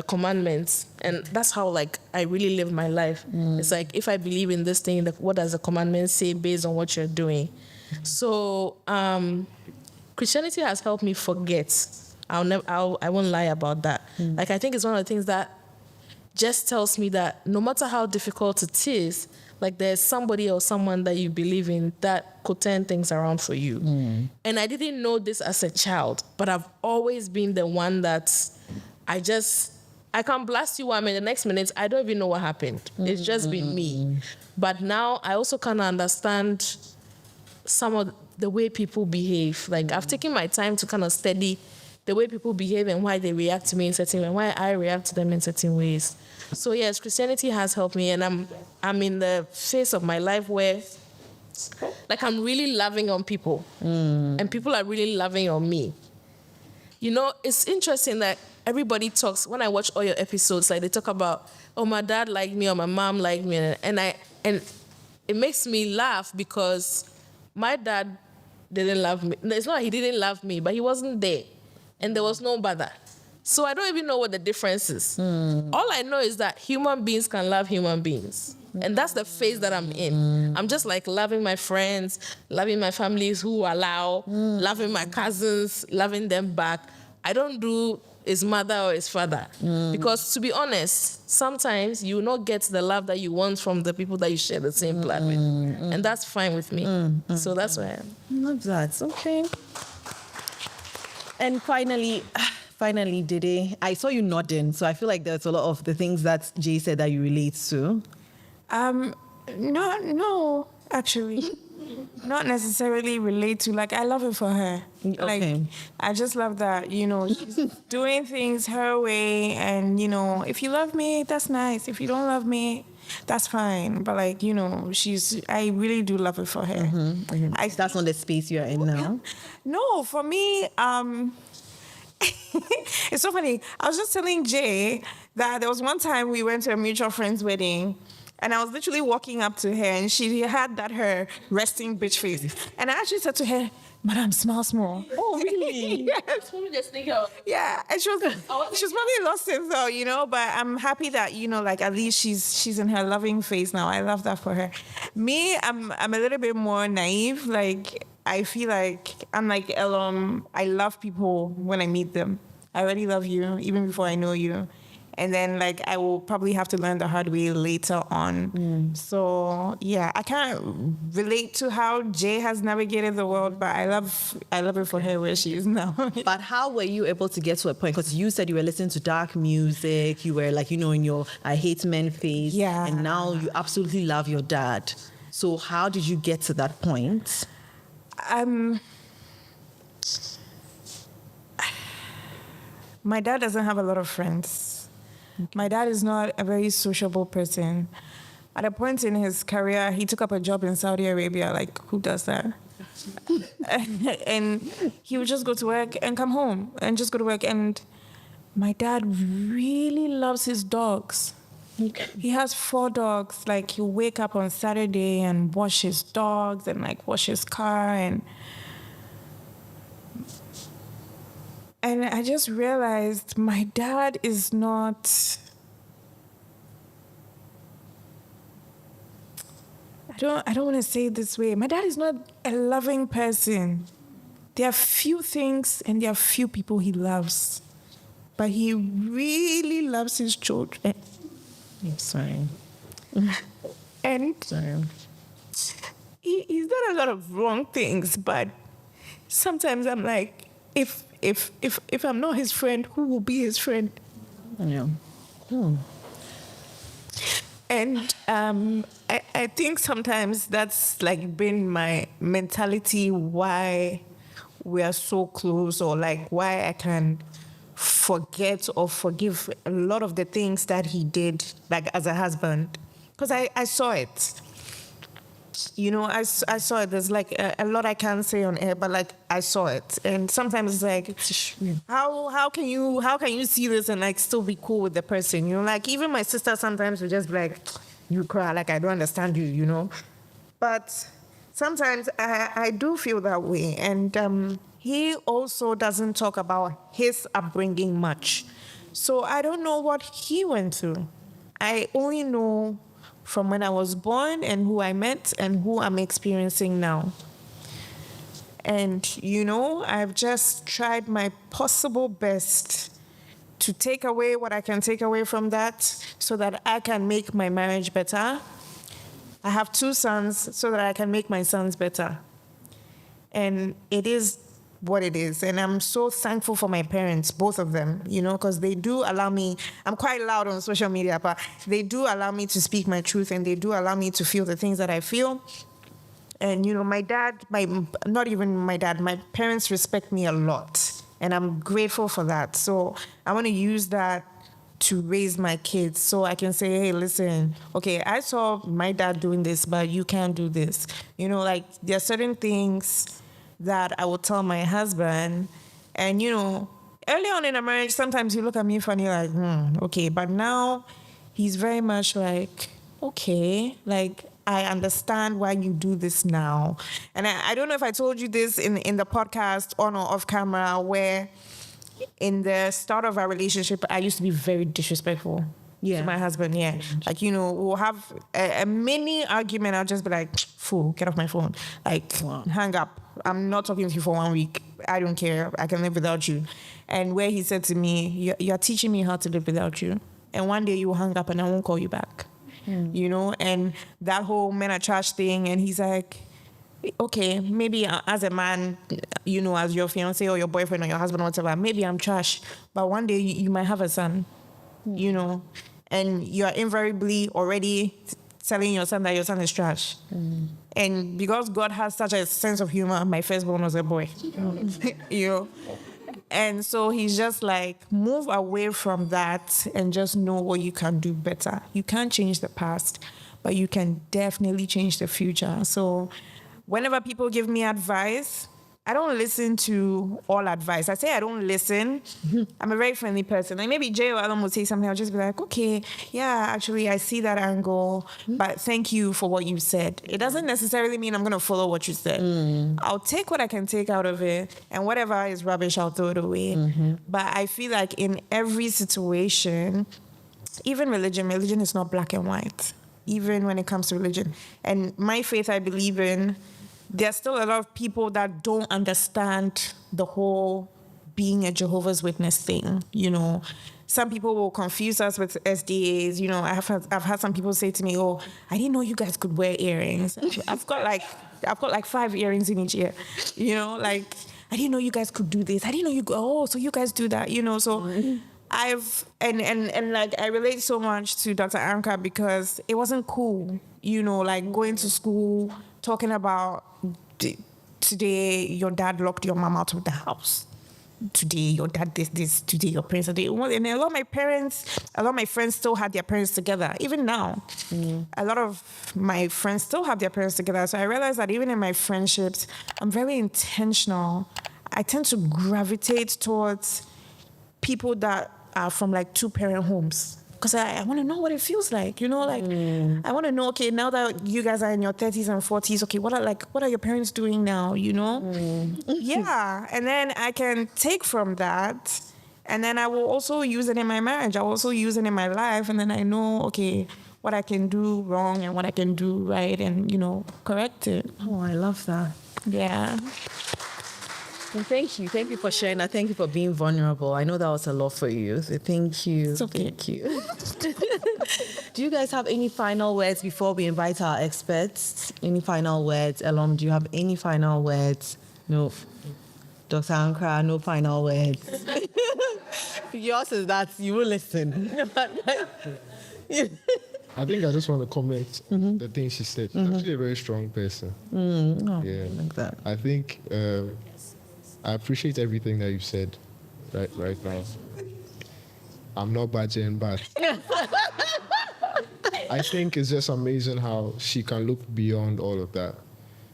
commandments, and that's how I really live my life. It's like, if I believe in this thing, what does the commandment say based on what you're doing? So Christianity has helped me forget. I won't lie about that. I think it's one of the things that just tells me that no matter how difficult it is, there's somebody or someone that you believe in that could turn things around for you. And I didn't know this as a child, but I've always been the one that I can blast you 1 minute, the next minute, I don't even know what happened. It's just been me. But now I also kind of understand some of the way people behave. I've taken my time to kind of study the way people behave and why they react to me in certain ways, why I react to them in certain ways. So yes, Christianity has helped me, and I'm in the phase of my life where I'm really loving on people, and people are really loving on me. It's interesting that everybody talks, when I watch all your episodes, they talk about, my dad liked me or my mom liked me, and it makes me laugh because my dad didn't love me. It's not like he didn't love me, but he wasn't there, and there was no bother. So I don't even know what the difference is. All I know is that human beings can love human beings. And that's the phase that I'm in. I'm just loving my friends, loving my families who allow, loving my cousins, loving them back. I don't do his mother or his father. Because to be honest, sometimes you will not get the love that you want from the people that you share the same blood with. And that's fine with me. So that's where I am.
Love that. Okay. And finally, Dede, I saw you nodding, so I feel like there's a lot of the things that Jay said that you relate to.
No, actually. Not necessarily relate to. I love it for her.
Okay.
I just love that, she's doing things her way, and, if you love me, that's nice. If you don't love me, that's fine. But I really do love it for her.
That's not the space you're in now.
No, for me, it's so funny. I was just telling Jay that there was one time we went to a mutual friend's wedding, and I was literally walking up to her, and she had her resting bitch face. And I actually said to her, "Madam, smile small."
Oh, really?
Yes. Yeah, and she was probably lost in thought, but I'm happy that, at least she's in her loving phase now. I love that for her. Me, I'm a little bit more naive. I feel like I'm like Elon. I love people when I meet them. I already love you even before I know you. And then I will probably have to learn the hard way later on. So yeah, I can't relate to how Jay has navigated the world, but I love it for her where she is now.
But how were you able to get to a point? Because you said you were listening to dark music, you were in your I hate men phase.
Yeah.
And now you absolutely love your dad. So how did you get to that point?
My dad doesn't have a lot of friends. Okay. My dad is not a very sociable person. At a point in his career, he took up a job in Saudi Arabia. Who does that? And he would just go to work and come home and just go to work. And my dad really loves his dogs. Okay. He has 4 dogs. He'll wake up on Saturday and wash his dogs and wash his car and I just realized my dad is not. I don't want to say it this way. My dad is not a loving person. There are few things and there are few people he loves, but he really loves his children.
I'm sorry.
And
sorry.
He's done a lot of wrong things, but sometimes I'm like, if I'm not his friend, who will be his friend?
Yeah.
And I think sometimes that's like been my mentality why we are so close, or like why I can forget or forgive a lot of the things that he did, like as a husband, because I saw it. You know, I saw it. There's like a lot I can't say on air, but like I saw it, and sometimes it's like, how can you see this and like still be cool with the person? You know, like even my sister sometimes will just be like, you cry, like I don't understand you, you know. But sometimes I do feel that way, and he also doesn't talk about his upbringing much, so I don't know what he went through. I only know from when I was born and who I met and who I'm experiencing now. And, you know, I've just tried my possible best to take away what I can take away from that so that I can make my marriage better. I have 2 sons so that I can make my sons better. And it is what it is. And I'm so thankful for my parents, both of them, you know, because they do allow me, I'm quite loud on social media, but they do allow me to speak my truth, and they do allow me to feel the things that I feel. And, you know, my parents respect me a lot, and I'm grateful for that. So I want to use that to raise my kids so I can say, hey, listen, okay, I saw my dad doing this, but you can't do this. You know, like there are certain things that I will tell my husband. And, you know, early on in a marriage, sometimes you look at me funny like, okay. But now he's very much like, okay, like, I understand why you do this now. And I don't know if I told you this in the podcast on or off camera, where in the start of our relationship, I used to be very disrespectful to my husband. Yeah. Like, you know, we'll have a mini argument. I'll just be like, fool, get off my phone. Like, hang up. I'm not talking to you for 1 week. I don't care. I can live without you. And where he said to me, you're teaching me how to live without you. And one day you will hang up and I won't call you back. You know, and that whole men are trash thing. And he's like, okay, maybe as a man, you know, as your fiance or your boyfriend or your husband or whatever, maybe I'm trash. But one day you might have a son, you know, and you're invariably already telling your son that your son is trash. And because God has such a sense of humor, my firstborn was a boy, you know. And so he's just like, move away from that and just know what you can do better. You can't change the past, but you can definitely change the future. So whenever people give me advice, I don't listen to all advice. I say I don't listen. I'm a very friendly person. Like maybe Jay or Alan will say something, I'll just be like, okay, yeah, actually I see that angle, but thank you for what you said. It doesn't necessarily mean I'm going to follow what you said. I'll take what I can take out of it, and whatever is rubbish, I'll throw it away. But I feel like in every situation, even religion is not black and white, even when it comes to religion. And my faith, I believe in, there's still a lot of people that don't understand the whole being a Jehovah's Witness thing. You know, some people will confuse us with SDAs. You know, I've had some people say to me, "Oh, I didn't know you guys could wear earrings." I've got like 5 earrings in each ear. You know, like I didn't know you guys could do this. I didn't know you. Oh, so you guys do that. You know, so. And like I relate so much to Dr. Ankrah because it wasn't cool, you know, like going to school talking about today your dad locked your mom out of the house. Today your dad did this. Today your parents did. And a lot of my friends still had their parents together. Even now, a lot of my friends still have their parents together. So I realized that even in my friendships, I'm very intentional. I tend to gravitate towards people that are from like 2-parent homes, because I want to know what it feels like, you know, like I want to know, okay, now that you guys are in your 30s and 40s, okay, what are your parents doing now, you know? Yeah, and then I can take from that, and then I will also use it in my marriage. I will also use it in my life, and then I know, okay, what I can do wrong and what I can do right, and, you know, correct it.
Oh, I love that.
Yeah.
Well, thank you. Thank you for sharing that. Thank you for being vulnerable. I know that was a lot for you. So thank you.
It's okay.
Thank you. Do you guys have any final words before we invite our experts? Any final words? Elom, do you have any final words? No. Dr. Ankrah, no final words. Yours is that you will listen.
I think I just want to comment on the things she said. She's actually a very strong person. Yeah.
Like that.
I think I appreciate everything that you said right now. I'm not budging, but I think it's just amazing how she can look beyond all of that.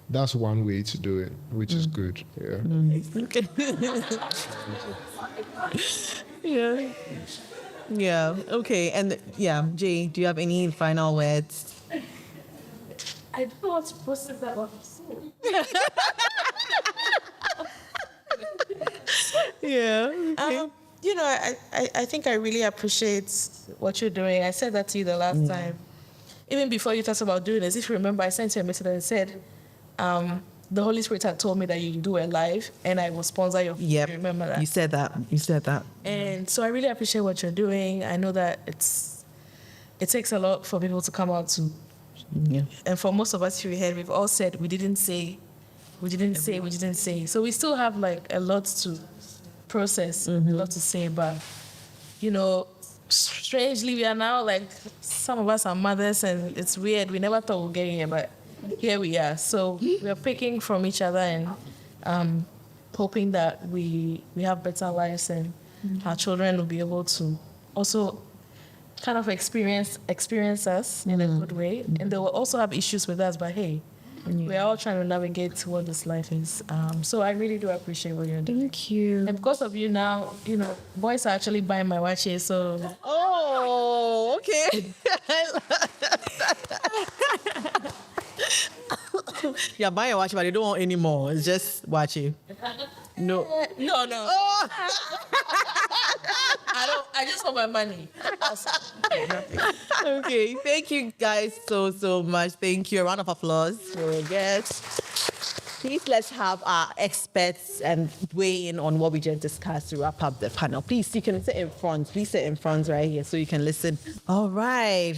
That's one way to do it, which is good. Yeah.
Okay. Yeah. Yeah. Okay. And yeah, Jay, do you have any final words?
I don't know what to process that one.
Yeah. Okay.
I think I really appreciate what you're doing. I said that to you the last time. Even before you talked about doing this, if you remember, I sent you a message and said, the Holy Spirit had told me that you do a live and I will sponsor your.
Yep.
You remember that?
You said that.
And so I really appreciate what you're doing. I know that it takes a lot for people to come out to.
Yeah.
And for most of us here, we've all said we didn't say. So we still have like a lot to process, a lot to say. But, strangely, we are now like, some of us are mothers and it's weird. We never thought we'd get here, but here we are. So we are picking from each other and hoping that we have better lives and our children will be able to also kind of experience us in a good way. And they will also have issues with us, but hey, we're all trying to navigate to what this life is. So I really do appreciate what you're doing.
Thank you.
And because of you now, boys are actually buying my watches, so...
Oh, okay. Yeah, buy a watch, but they don't want any more. It's just watching. No.
No.
Oh.
I just want my money.
Okay, thank you guys so much. Thank you. A round of applause for our guests. Please let's have our experts and weigh in on what we just discussed to wrap up the panel. Please, you can sit in front. Please sit in front right here so you can listen. All right.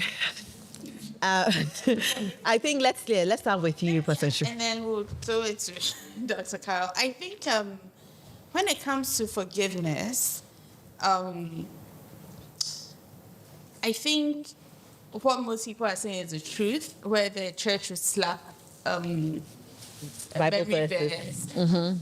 I think let's start with you, Pastor Shu.
And then we'll throw it to Dr. Carol. I think when it comes to forgiveness, I think what most people are saying is the truth, where the church would slap a
Bible
memory
verses.
verse.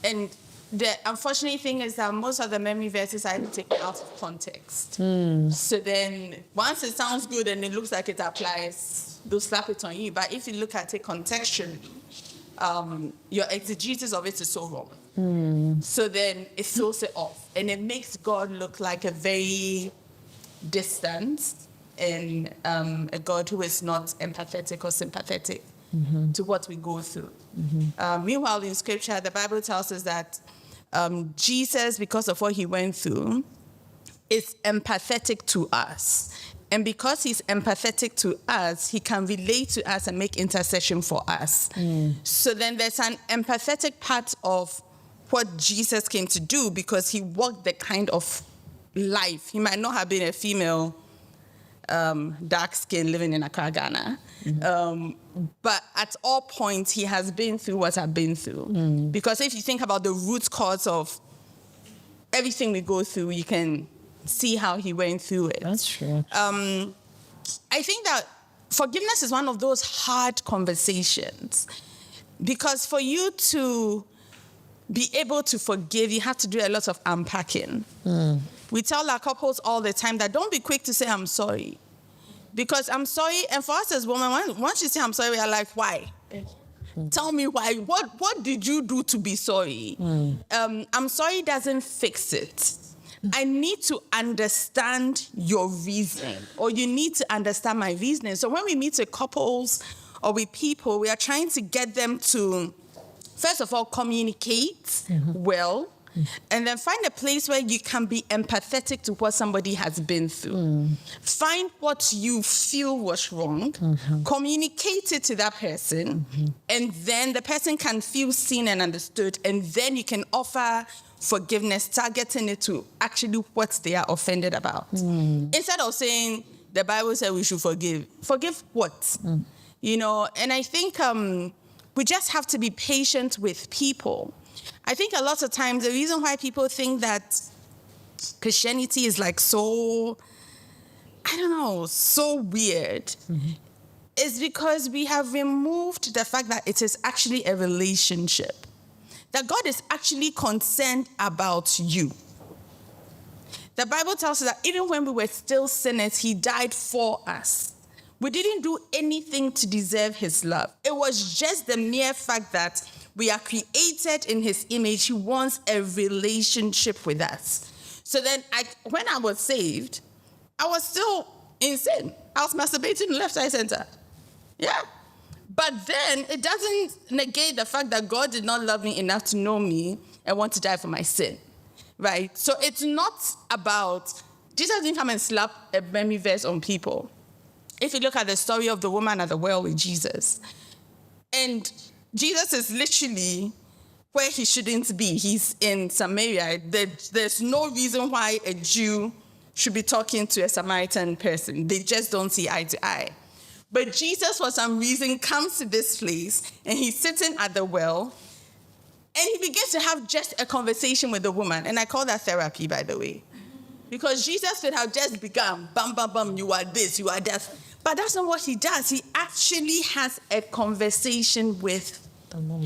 And the unfortunate thing is that most of the memory verses are taken out of context. So then once it sounds good and it looks like it applies, they'll slap it on you. But if you look at it contextually, your exegesis of it is so wrong. So then it throws it off. And it makes God look like a very distant and a God who is not empathetic or sympathetic to what we go through. Meanwhile, in Scripture, the Bible tells us that Jesus, because of what he went through, is empathetic to us. And because he's empathetic to us, he can relate to us and make intercession for us. So then there's an empathetic part of what Jesus came to do because he walked the kind of life. He might not have been a female, dark skin living in Accra, Ghana. But at all points, he has been through what I've been through. Because if you think about the root cause of everything we go through, you can see how he went through it.
That's true.
I think that forgiveness is one of those hard conversations. Because for you to be able to forgive, you have to do a lot of unpacking. We tell our couples all the time that don't be quick to say, I'm sorry. Because I'm sorry, and for us as women, once you say I'm sorry, we are like, why? Tell me why. What did you do to be sorry? I'm sorry doesn't fix it. I need to understand your reasoning, or you need to understand my reasoning. So when we meet with couples or with people, we are trying to get them to, first of all, communicate well, and then find a place where you can be empathetic to what somebody has been through. Find what you feel was wrong, communicate it to that person, and then the person can feel seen and understood, and then you can offer forgiveness, targeting it to actually what they are offended about. Instead of saying, the Bible said we should forgive. Forgive what? And I think we just have to be patient with people. I think a lot of times the reason why people think that Christianity is like so
I don't know, so weird, is because we have removed the fact that it is actually a relationship. That God is actually concerned about you. The Bible tells us that even when we were still sinners, he died for us. We didn't do anything to deserve his love. It was just the mere fact that we are created in his image. He wants a relationship with us. So then when I was saved, I was still in sin. I was masturbating left, right, center. Yeah. But then it doesn't negate the fact that God did not love me enough to know me and want to die for my sin. Right? So it's not about, Jesus didn't come and slap a memory verse on people. If you look at the story of the woman at the well with Jesus, and Jesus is literally where he shouldn't be. He's in Samaria. There's no reason why a Jew should be talking to a Samaritan person. They just don't see eye to eye. But Jesus, for some reason, comes to this place, and he's sitting at the well, and he begins to have just a conversation with the woman. And I call that therapy, by the way. Because Jesus could have just begun, bam, bam, bam, you are this, you are that. But that's not what he does. He actually has a conversation with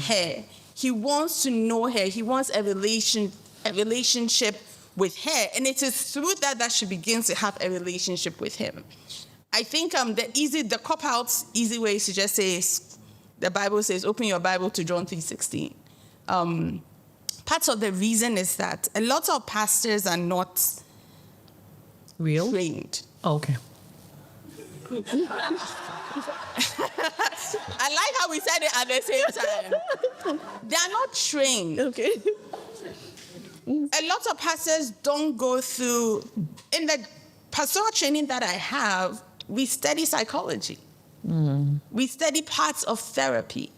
her. He wants to know her. He wants a relationship with her. And it is through that she begins to have a relationship with him. I think the cop-out easy way is to just say, the Bible says, open your Bible to John 3:16. Part of the reason is that a lot of pastors are not trained.
Oh, okay.
I like how we said it at the same time. They are not trained.
Okay.
A lot of pastors don't go through, in the pastoral training that I have, we study psychology. We study parts of therapy.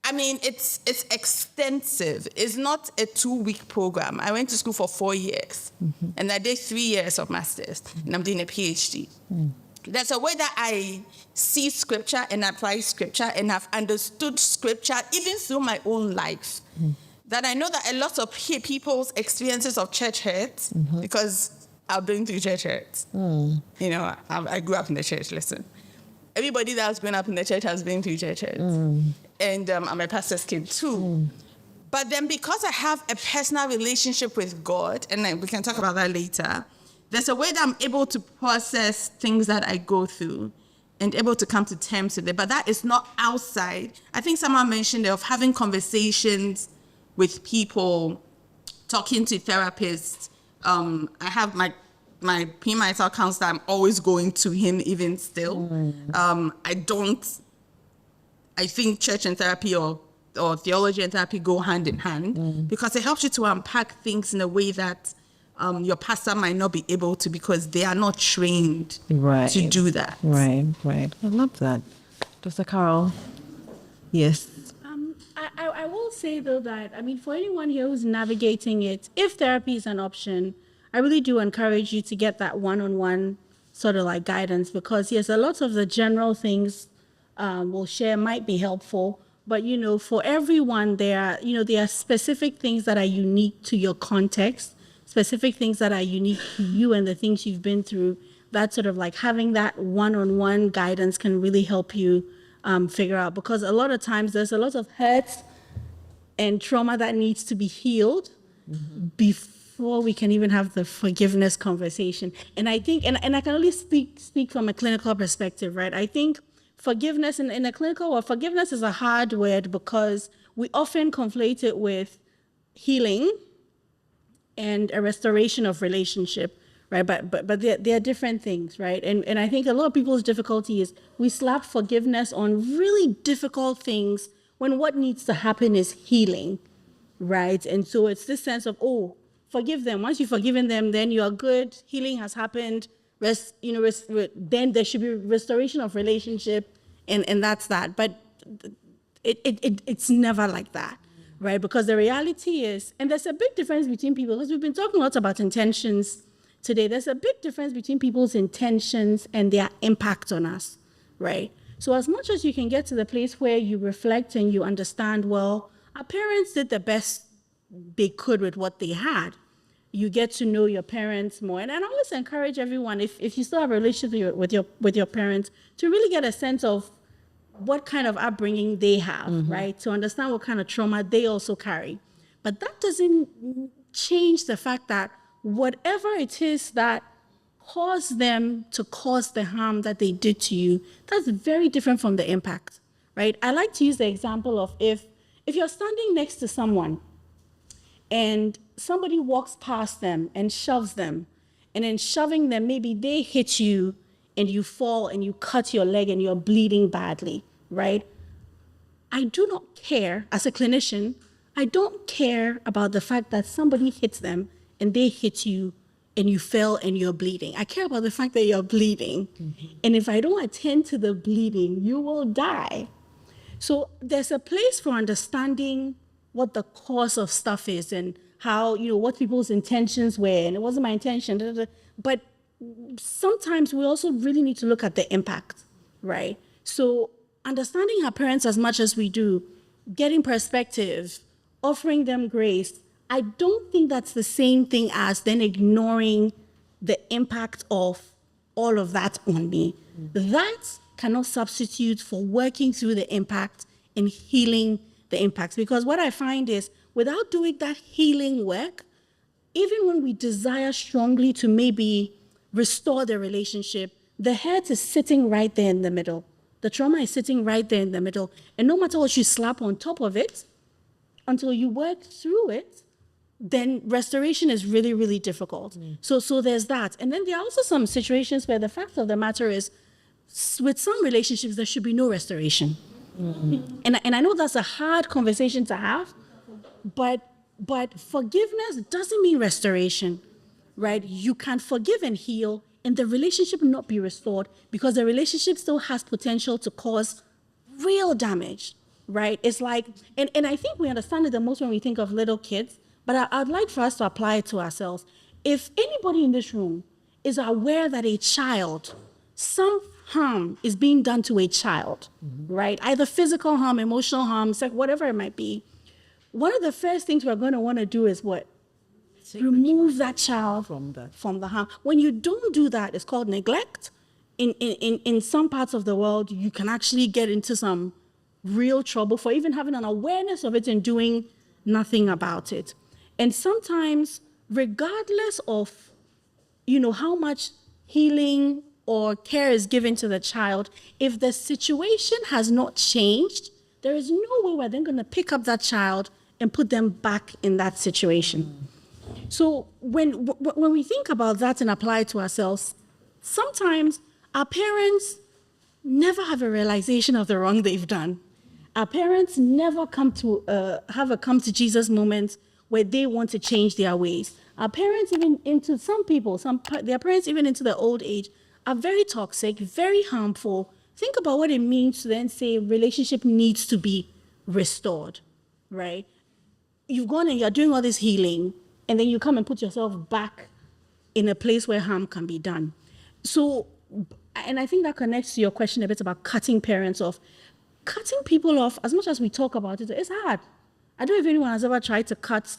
It's extensive. It's not a 2-week program. I went to school for 4 years, and I did 3 years of master's, and I'm doing a PhD. There's a way that I see scripture and apply scripture and have understood scripture even through my own life. That I know that a lot of people's experiences of church hurt, because I've been through church hurt. You know, I grew up in the church, listen. Everybody that's grown up in the church has been through church hurt. And I'm a pastor's kid too. But then because I have a personal relationship with God, and we can talk about that later, there's a way that I'm able to process things that I go through and able to come to terms with it. But that is not outside. I think someone mentioned of having conversations with people, talking to therapists. I have my premarital counselor. I'm always going to him even still. I think church and therapy or theology and therapy go hand in hand because it helps you to unpack things in a way that your pastor might not be able to because they are not trained to do that.
Right. I love that. Dr. Carol? Yes.
I will say, though, that, for anyone here who's navigating it, if therapy is an option, I really do encourage you to get that one-on-one sort of like guidance because, yes, a lot of the general things we'll share might be helpful, but, for everyone, there are specific things that are unique to your context, specific things that are unique to you and the things you've been through. That sort of like having that one-on-one guidance can really help you figure out, because a lot of times there's a lot of hurt and trauma that needs to be healed before we can even have the forgiveness conversation. And I think, and I can only speak from a clinical perspective, right? I think forgiveness in a clinical world, forgiveness is a hard word because we often conflate it with healing and a restoration of relationship. Right, but they're different things, right? And I think a lot of people's difficulty is we slap forgiveness on really difficult things when what needs to happen is healing, right? And so it's this sense of, forgive them. Once you've forgiven them, then you are good. Healing has happened. Then there should be restoration of relationship, and that's that. But it's never like that, right? Because the reality is, and there's a big difference between people, because we've been talking lots about intentions today. There's a big difference between people's intentions and their impact on us, right? So as much as you can get to the place where you reflect and you understand, well, our parents did the best they could with what they had, you get to know your parents more. And I always encourage everyone, if you still have a relationship with your parents, to really get a sense of what kind of upbringing they have, right? To understand what kind of trauma they also carry. But that doesn't change the fact that whatever it is that caused them to cause the harm that they did to you, that's very different from the impact, right? I like to use the example of if you're standing next to someone and somebody walks past them and shoves them, and in shoving them, maybe they hit you and you fall and you cut your leg and you're bleeding badly, right? I do not care, as a clinician, I don't care about the fact that somebody hits them and they hit you and you fell and you're bleeding. I care about the fact that you're bleeding. And if I don't attend to the bleeding, you will die. So there's a place for understanding what the cause of stuff is and how, what people's intentions were. And it wasn't my intention. But sometimes we also really need to look at the impact, right? So understanding our parents as much as we do, getting perspective, offering them grace, I don't think that's the same thing as then ignoring the impact of all of that on me. That cannot substitute for working through the impact and healing the impacts. Because what I find is without doing that healing work, even when we desire strongly to maybe restore the relationship, the hurt is sitting right there in the middle. The trauma is sitting right there in the middle. And no matter what you slap on top of it, until you work through it, then restoration is really, really difficult. So there's that. And then there are also some situations where the fact of the matter is, with some relationships, there should be no restoration. And I know that's a hard conversation to have, but forgiveness doesn't mean restoration, right? You can forgive and heal, and the relationship not be restored because the relationship still has potential to cause real damage, right? It's like, and I think we understand it the most when we think of little kids, but I'd like for us to apply it to ourselves. If anybody in this room is aware that a child, some harm is being done to a child, right? Either physical harm, emotional harm, whatever it might be, one of the first things we're going to want to do is what? Remove that child from the harm. When you don't do that, it's called neglect. In some parts of the world, you can actually get into some real trouble for even having an awareness of it and doing nothing about it. And sometimes, regardless of, how much healing or care is given to the child, if the situation has not changed, there is no way we're then going to pick up that child and put them back in that situation. So when we think about that and apply it to ourselves, sometimes our parents never have a realization of the wrong they've done. Our parents never come to have a come to Jesus moment where they want to change their ways. Our parents, even into some people, their parents even into their old age, are very toxic, very harmful. Think about what it means to then say relationship needs to be restored, right? You've gone and you're doing all this healing, and then you come and put yourself back in a place where harm can be done. So, and I think that connects to your question a bit about cutting parents off. Cutting people off, as much as we talk about it, it's hard. I don't know if anyone has ever tried to cut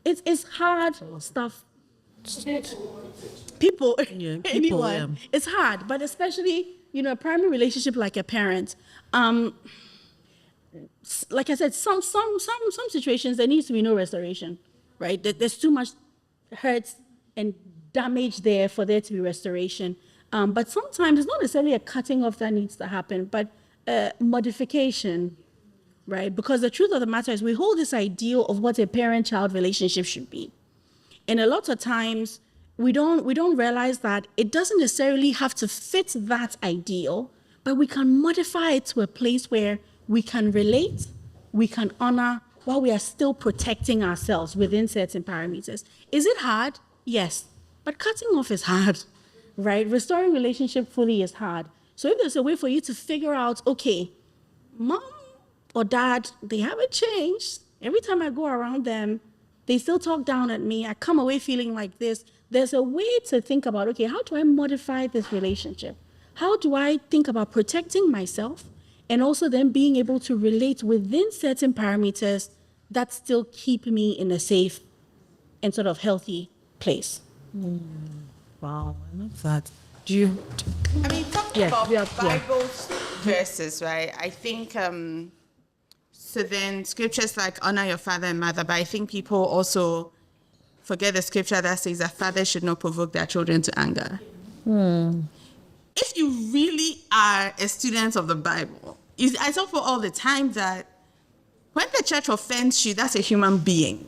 it's hard stuff. People, anyone, it's hard, but especially, a primary relationship like a parent. Like I said, some situations, there needs to be no restoration, right? There's too much hurt and damage there for there to be restoration. But sometimes it's not necessarily a cutting off that needs to happen, but modification, right? Because the truth of the matter is we hold this ideal of what a parent-child relationship should be. And a lot of times we don't realize that it doesn't necessarily have to fit that ideal, but we can modify it to a place where we can relate, we can honor, while we are still protecting ourselves within certain parameters. Is it hard? Yes. But cutting off is hard, right? Restoring relationship fully is hard. So if there's a way for you to figure out, okay, mom or dad, they haven't changed. Every time I go around them, they still talk down at me. I come away feeling like this. There's a way to think about, okay, how do I modify this relationship? How do I think about protecting myself and also then being able to relate within certain parameters that still keep me in a safe and sort of healthy place.
Wow, I love that. Do you?
I mean, talking about
yeah.
Bible verses, right? I think, so then scriptures like honor your father and mother, but I think people also forget the scripture that says that fathers should not provoke their children to anger. If you really are a student of the Bible, I talk for all the time that when the church offends you, that's a human being.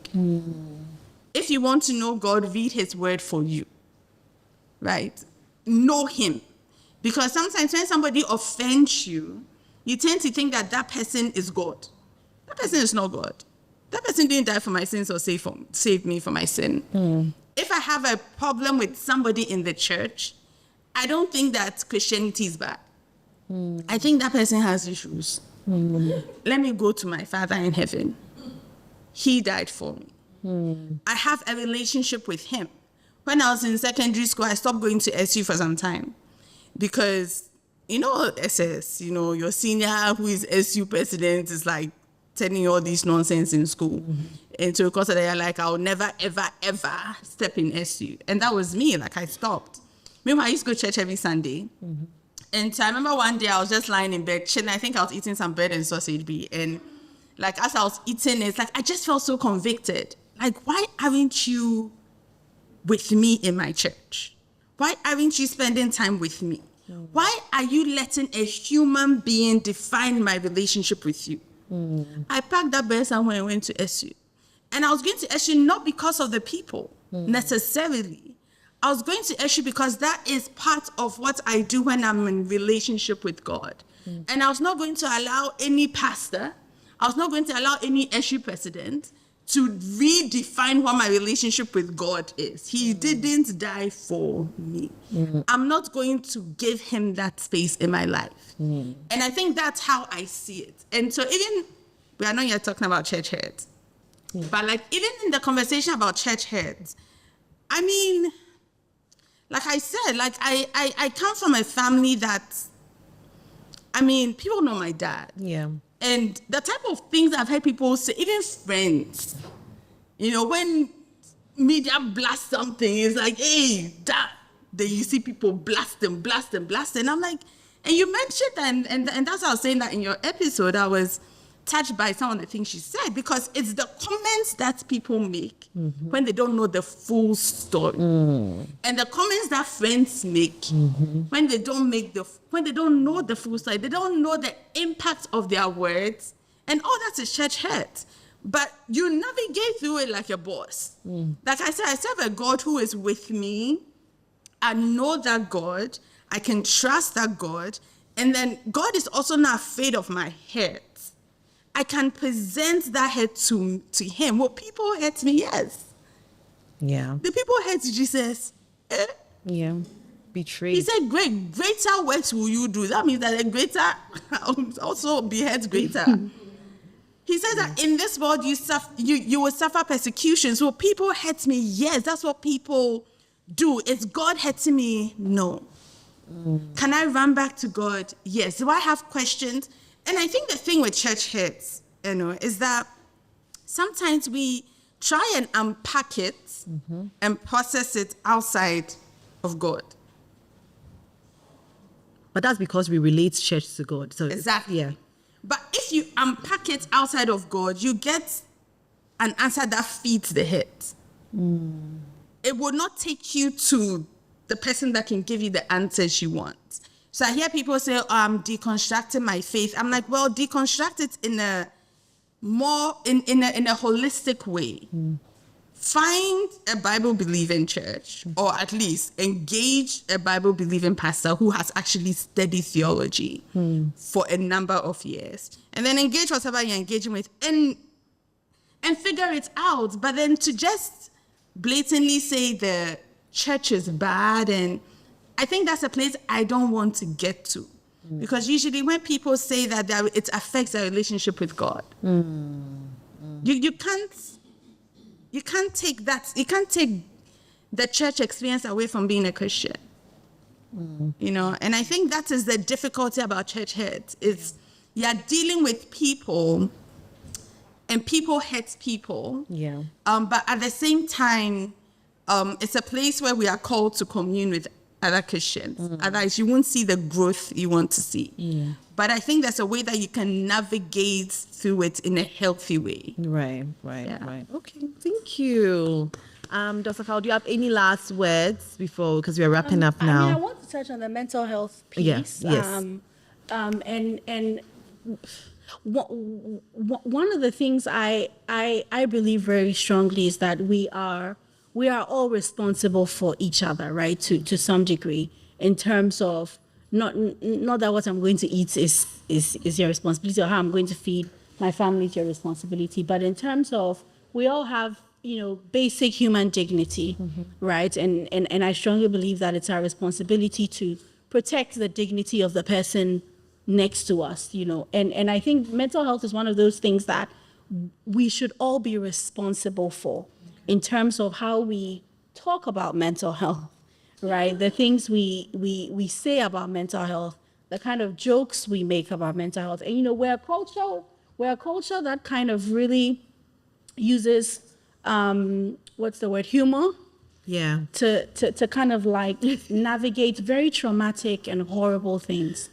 If you want to know God, read his word for you, right? Know him. Because sometimes when somebody offends you, you tend to think that that person is God. That person is not God. That person didn't die for my sins or save me for my sin. If I have a problem with somebody in the church, I don't think that Christianity is bad. I think that person has issues. Let me go to my Father in heaven. He died for me. I have a relationship with him. When I was in secondary school, I stopped going to SU for some time because, SS, your senior who is SU president is like telling you all this nonsense in school. And so because of that, you're like, I'll never, ever, ever step in SU. And that was me, like I stopped. Meanwhile, I used to go to church every Sunday. And so I remember one day I was just lying in bed, chilling. I think I was eating some bread and sausage bee. And like as I was eating, it's like I just felt so convicted. Like, why aren't you with me in my church? Why aren't you spending time with me? Why are you letting a human being define my relationship with you? I packed that bed somewhere and went to SU. And I was going to SU not because of the people necessarily. I was going to SU because that is part of what I do when I'm in relationship with God. And I was not going to allow any pastor, I was not going to allow any SU president to redefine what my relationship with God is. He didn't die for me. I'm not going to give him that space in my life. And I think that's how I see it. And so even, we are not yet talking about church heads, but like even in the conversation about church heads, I mean, like I said, like I come from a family that, I mean, people know my dad.
Yeah.
And the type of things I've heard people say, even friends, when media blast something, it's like, hey, dad. Then you see people blast them. And I'm like, and you mentioned that, and that's why I was saying that in your episode, I was touched by some of the things she said, because it's the comments that people make when they don't know the full story. And the comments that friends make when they don't know the full story, they don't know the impact of their words, and all that's a church hurt. But you navigate through it like a boss. Like I said, I serve a God who is with me. I know that God. I can trust that God. And then God is also not afraid of my hurt. I can present that hurt to him. Will people hurt me? Yes.
Yeah.
The people hurt Jesus.
Yeah. Betrayed.
He said, greater works will you do. That means that the greater also be hurt greater. He says that in this world you will suffer persecution. So people hurt me. Yes, that's what people do. Is God hurting me? No. Can I run back to God? Yes. Do I have questions? And I think the thing with church hurts, is that sometimes we try and unpack it and process it outside of God.
But that's because we relate church to God. So
Exactly.
Yeah.
But if you unpack it outside of God, you get an answer that feeds the hurt. It will not take you to the person that can give you the answers you want. So I hear people say, I'm deconstructing my faith. I'm like, well, deconstruct it in a more, in a holistic way. Find a Bible-believing church, or at least engage a Bible-believing pastor who has actually studied theology for a number of years. And then engage whatever you're engaging with and figure it out. But then to just blatantly say the church is bad, and I think that's a place I don't want to get to. Because usually when people say that it affects their relationship with God, you can't take that. You can't take the church experience away from being a Christian. And I think that is the difficulty about church heads. Is you're dealing with people and people hurt people.
Yeah.
But at the same time, it's a place where we are called to commune with other Christians. Otherwise, you won't see the growth you want to see. But I think there's a way that you can navigate through it in a healthy way.
Right. Okay, thank you. Dr. Kao, do you have any last words before, because we're wrapping up now?
I want to touch on the mental health piece.
Yes.
And one of the things I believe very strongly is that we are all responsible for each other, right? To some degree, in terms of not that what I'm going to eat is your responsibility, or how I'm going to feed my family is your responsibility, but in terms of we all have, basic human dignity, right? And I strongly believe that it's our responsibility to protect the dignity of the person next to us, and I think mental health is one of those things that we should all be responsible for in terms of how we talk about mental health, right? The things we say about mental health, the kind of jokes we make about mental health. And we're a culture that kind of really uses humor to kind of like navigate very traumatic and horrible things.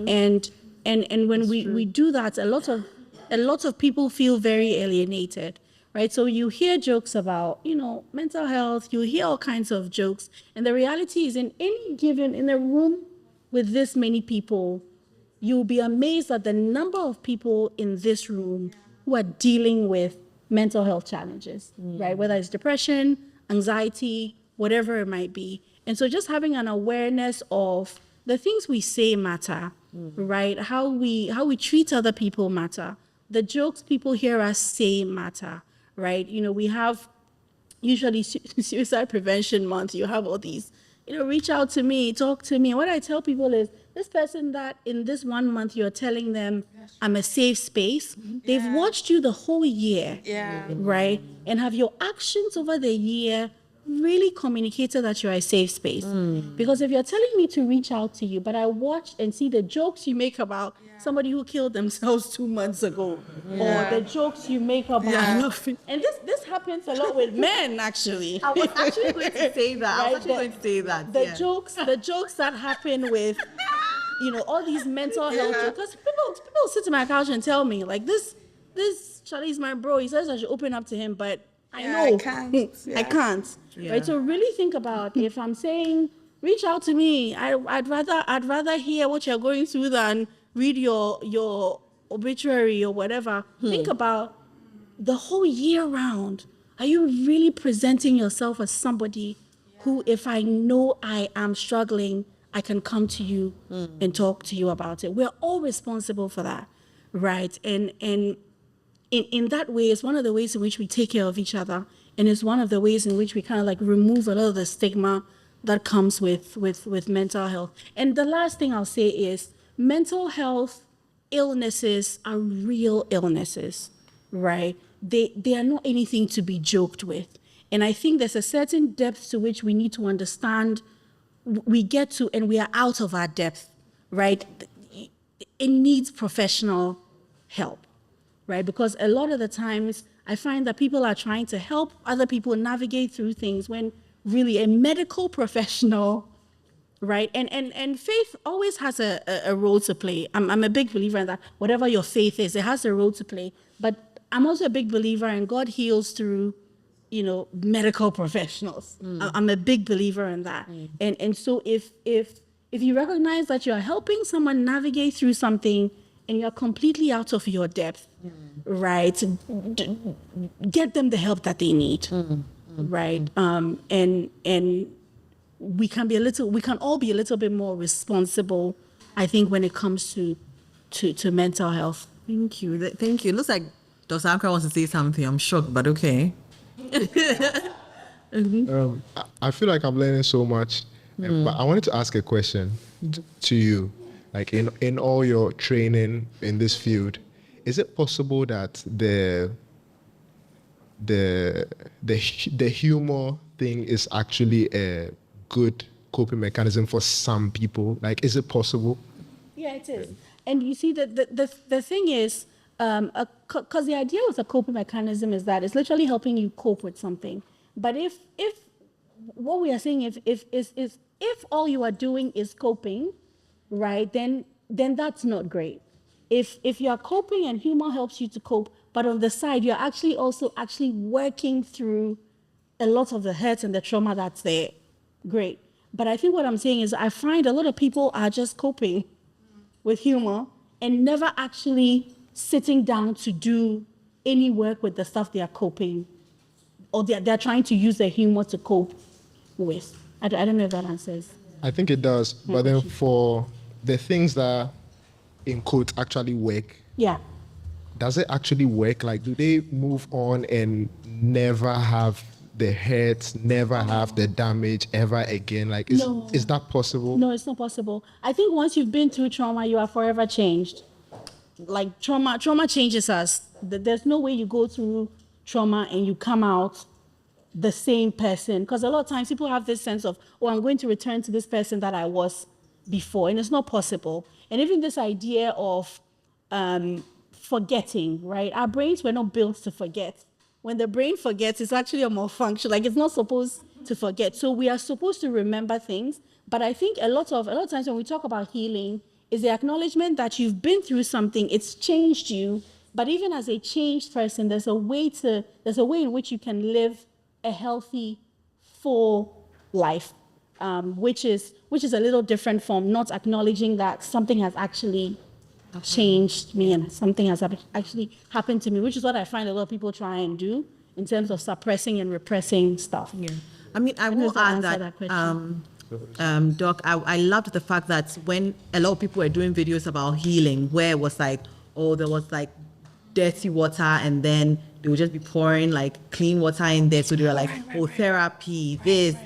And when we do that, a lot of people feel very alienated, right? So you hear jokes about mental health, you hear all kinds of jokes, and the reality is in a room with this many people, you'll be amazed at the number of people in this room who are dealing with mental health challenges, right? Whether it's depression, anxiety, whatever it might be. And so just having an awareness of the things we say matter, right? How we treat other people matter. The jokes people hear us say matter, right? We have usually Suicide Prevention Month. You have all these, reach out to me, talk to me. And what I tell people is, this person that in this 1 month you're telling them I'm a safe space, they've watched you the whole year, right? And have your actions over the year really communicated that you're a safe space? Because if you're telling me to reach out to you, but I watch and see the jokes you make about somebody who killed themselves 2 months ago, or the jokes you make about, and this happens a lot with men, actually.
I was actually going to say that.
The jokes that happen with all these mental health jokes. Because people sit to my couch and tell me, like, this Charlie's my bro. He says I should open up to him, but I know I can't. Right? So really think about, if I'm saying reach out to me, I'd rather hear what you're going through than read your obituary or whatever. Think about the whole year round. Are you really presenting yourself as somebody who, if I know I am struggling, I can come to you and talk to you about it? We're all responsible for that, right? And in that way, it's one of the ways in which we take care of each other, and it's one of the ways in which we kind of like remove a lot of the stigma that comes with mental health. And the last thing I'll say is, mental health illnesses are real illnesses, right? They are not anything to be joked with. And I think there's a certain depth to which we need to understand we get to, and we are out of our depth, right? It needs professional help, right? Because a lot of the times I find that people are trying to help other people navigate through things when really a medical professional, right? And faith always has a role to play. I'm a big believer in that. Whatever your faith is, it has a role to play. But I'm also a big believer in God heals through, medical professionals. I'm a big believer in that. And so if you recognize that you're helping someone navigate through something and you're completely out of your depth, right? Get them the help that they need, right? And we can all be a little bit more responsible, I think, when it comes to mental health.
Thank you. It looks like Dr. Ankrah wants to say something. I'm shocked, but okay.
I feel like I'm learning so much, but I wanted to ask a question to you. Like in all your training in this field, is it possible that the humor thing is actually a good coping mechanism for some people? Like, is it possible?
Yeah, it is. And you see, the thing is, because the idea with a coping mechanism is that it's literally helping you cope with something. But if what we are saying is if all you are doing is coping, right, then that's not great. If you are coping and humor helps you to cope, but on the side you're actually working through a lot of the hurt and the trauma that's there, great. But I think what I'm saying is I find a lot of people are just coping with humor and never actually sitting down to do any work with the stuff they are coping, or they're trying to use their humor to cope with. I don't know if that answers.
I think it does. But then for the things that, in quotes, actually work,
Yeah.
does it actually work? Like, do they move on and never have the hurt, never have the damage ever again? Like, is that possible?
No, it's not possible. I think once you've been through trauma, you are forever changed. Like trauma changes us. There's no way you go through trauma and you come out the same person. Because a lot of times people have this sense of, oh, I'm going to return to this person that I was before. And it's not possible. And even this idea of forgetting, right? Our brains were not built to forget. When the brain forgets, it's actually a malfunction. Like, it's not supposed to forget. So we are supposed to remember things. But I think a lot of times when we talk about healing, is the acknowledgement that you've been through something, it's changed you. But even as a changed person, there's a way in which you can live a healthy, full life, which is a little different from not acknowledging that something has actually changed me and something has actually happened to me, which is what I find a lot of people try and do in terms of suppressing and repressing stuff.
Yeah. I mean, I will add that Doc, I loved the fact that when a lot of people were doing videos about healing, where it was like, oh, there was like dirty water and then they would just be pouring like clean water in there. So they were like, oh, therapy, this.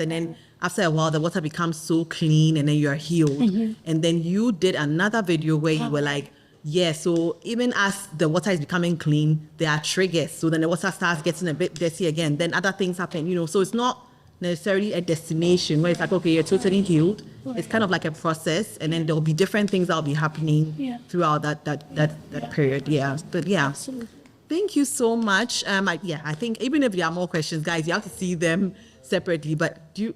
And then after a while, the water becomes so clean and then you're healed. Mm-hmm. And then you did another video where you were like, yeah, so even as the water is becoming clean, there are triggers. So then the water starts getting a bit dirty again. Then other things happen, so it's not necessarily a destination where it's like, okay, you're totally healed. It's kind of like a process, and then there'll be different things that'll be happening throughout that period. Yeah, but yeah.
Absolutely.
Thank you so much. I think even if there are more questions, guys, you have to see them separately. But do you,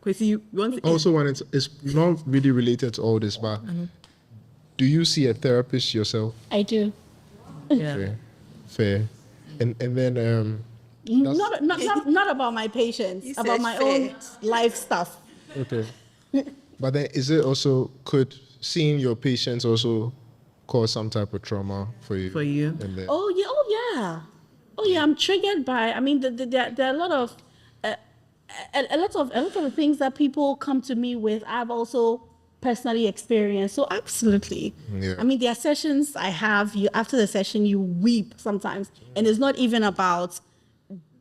Kwesi, you want to...
Also, it's not really related to all this, but do you see a therapist yourself?
I do.
Yeah.
Fair. And then...
Not about my patients, about my own life stuff.
Okay. But then is it also, could seeing your patients also cause some type of trauma for you?
For you?
And then,
Oh yeah, I'm triggered by, I mean, there are a lot of the things that people come to me with, I've also personally experienced. So absolutely. Yeah. I mean, there are sessions I have, after the session, you weep sometimes. And it's not even about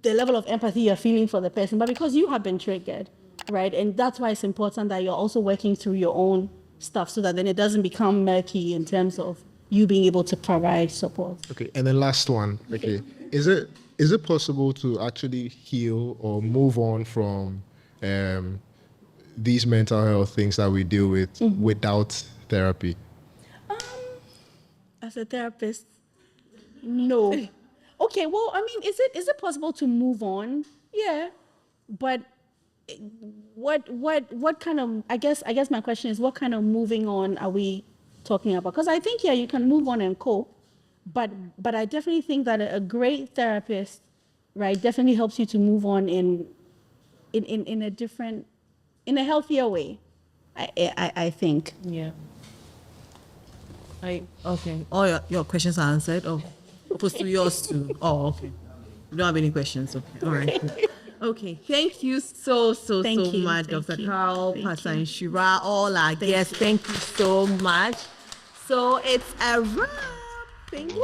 the level of empathy you're feeling for the person, but because you have been triggered, right? And that's why it's important that you're also working through your own stuff so that then it doesn't become murky in terms of you being able to provide support.
Okay, and then last one, okay. Is it possible to actually heal or move on from these mental health things that we deal with without therapy?
As a therapist, no. Okay, well, I mean, is it possible to move on? Yeah, but what kind of? I guess my question is, what kind of moving on are we talking about? Because I think you can move on and cope, but I definitely think that a great therapist, right, definitely helps you to move on in a healthier way. I think.
Yeah. Okay. All your questions are answered. Oh. Opposed to yours too. Oh, okay. You don't have any questions. Okay. All right. Okay. Thank you so much, Dr. Carl, Pastor Nhyira, all our guests. Thank you so much. So it's a wrap. Thank you.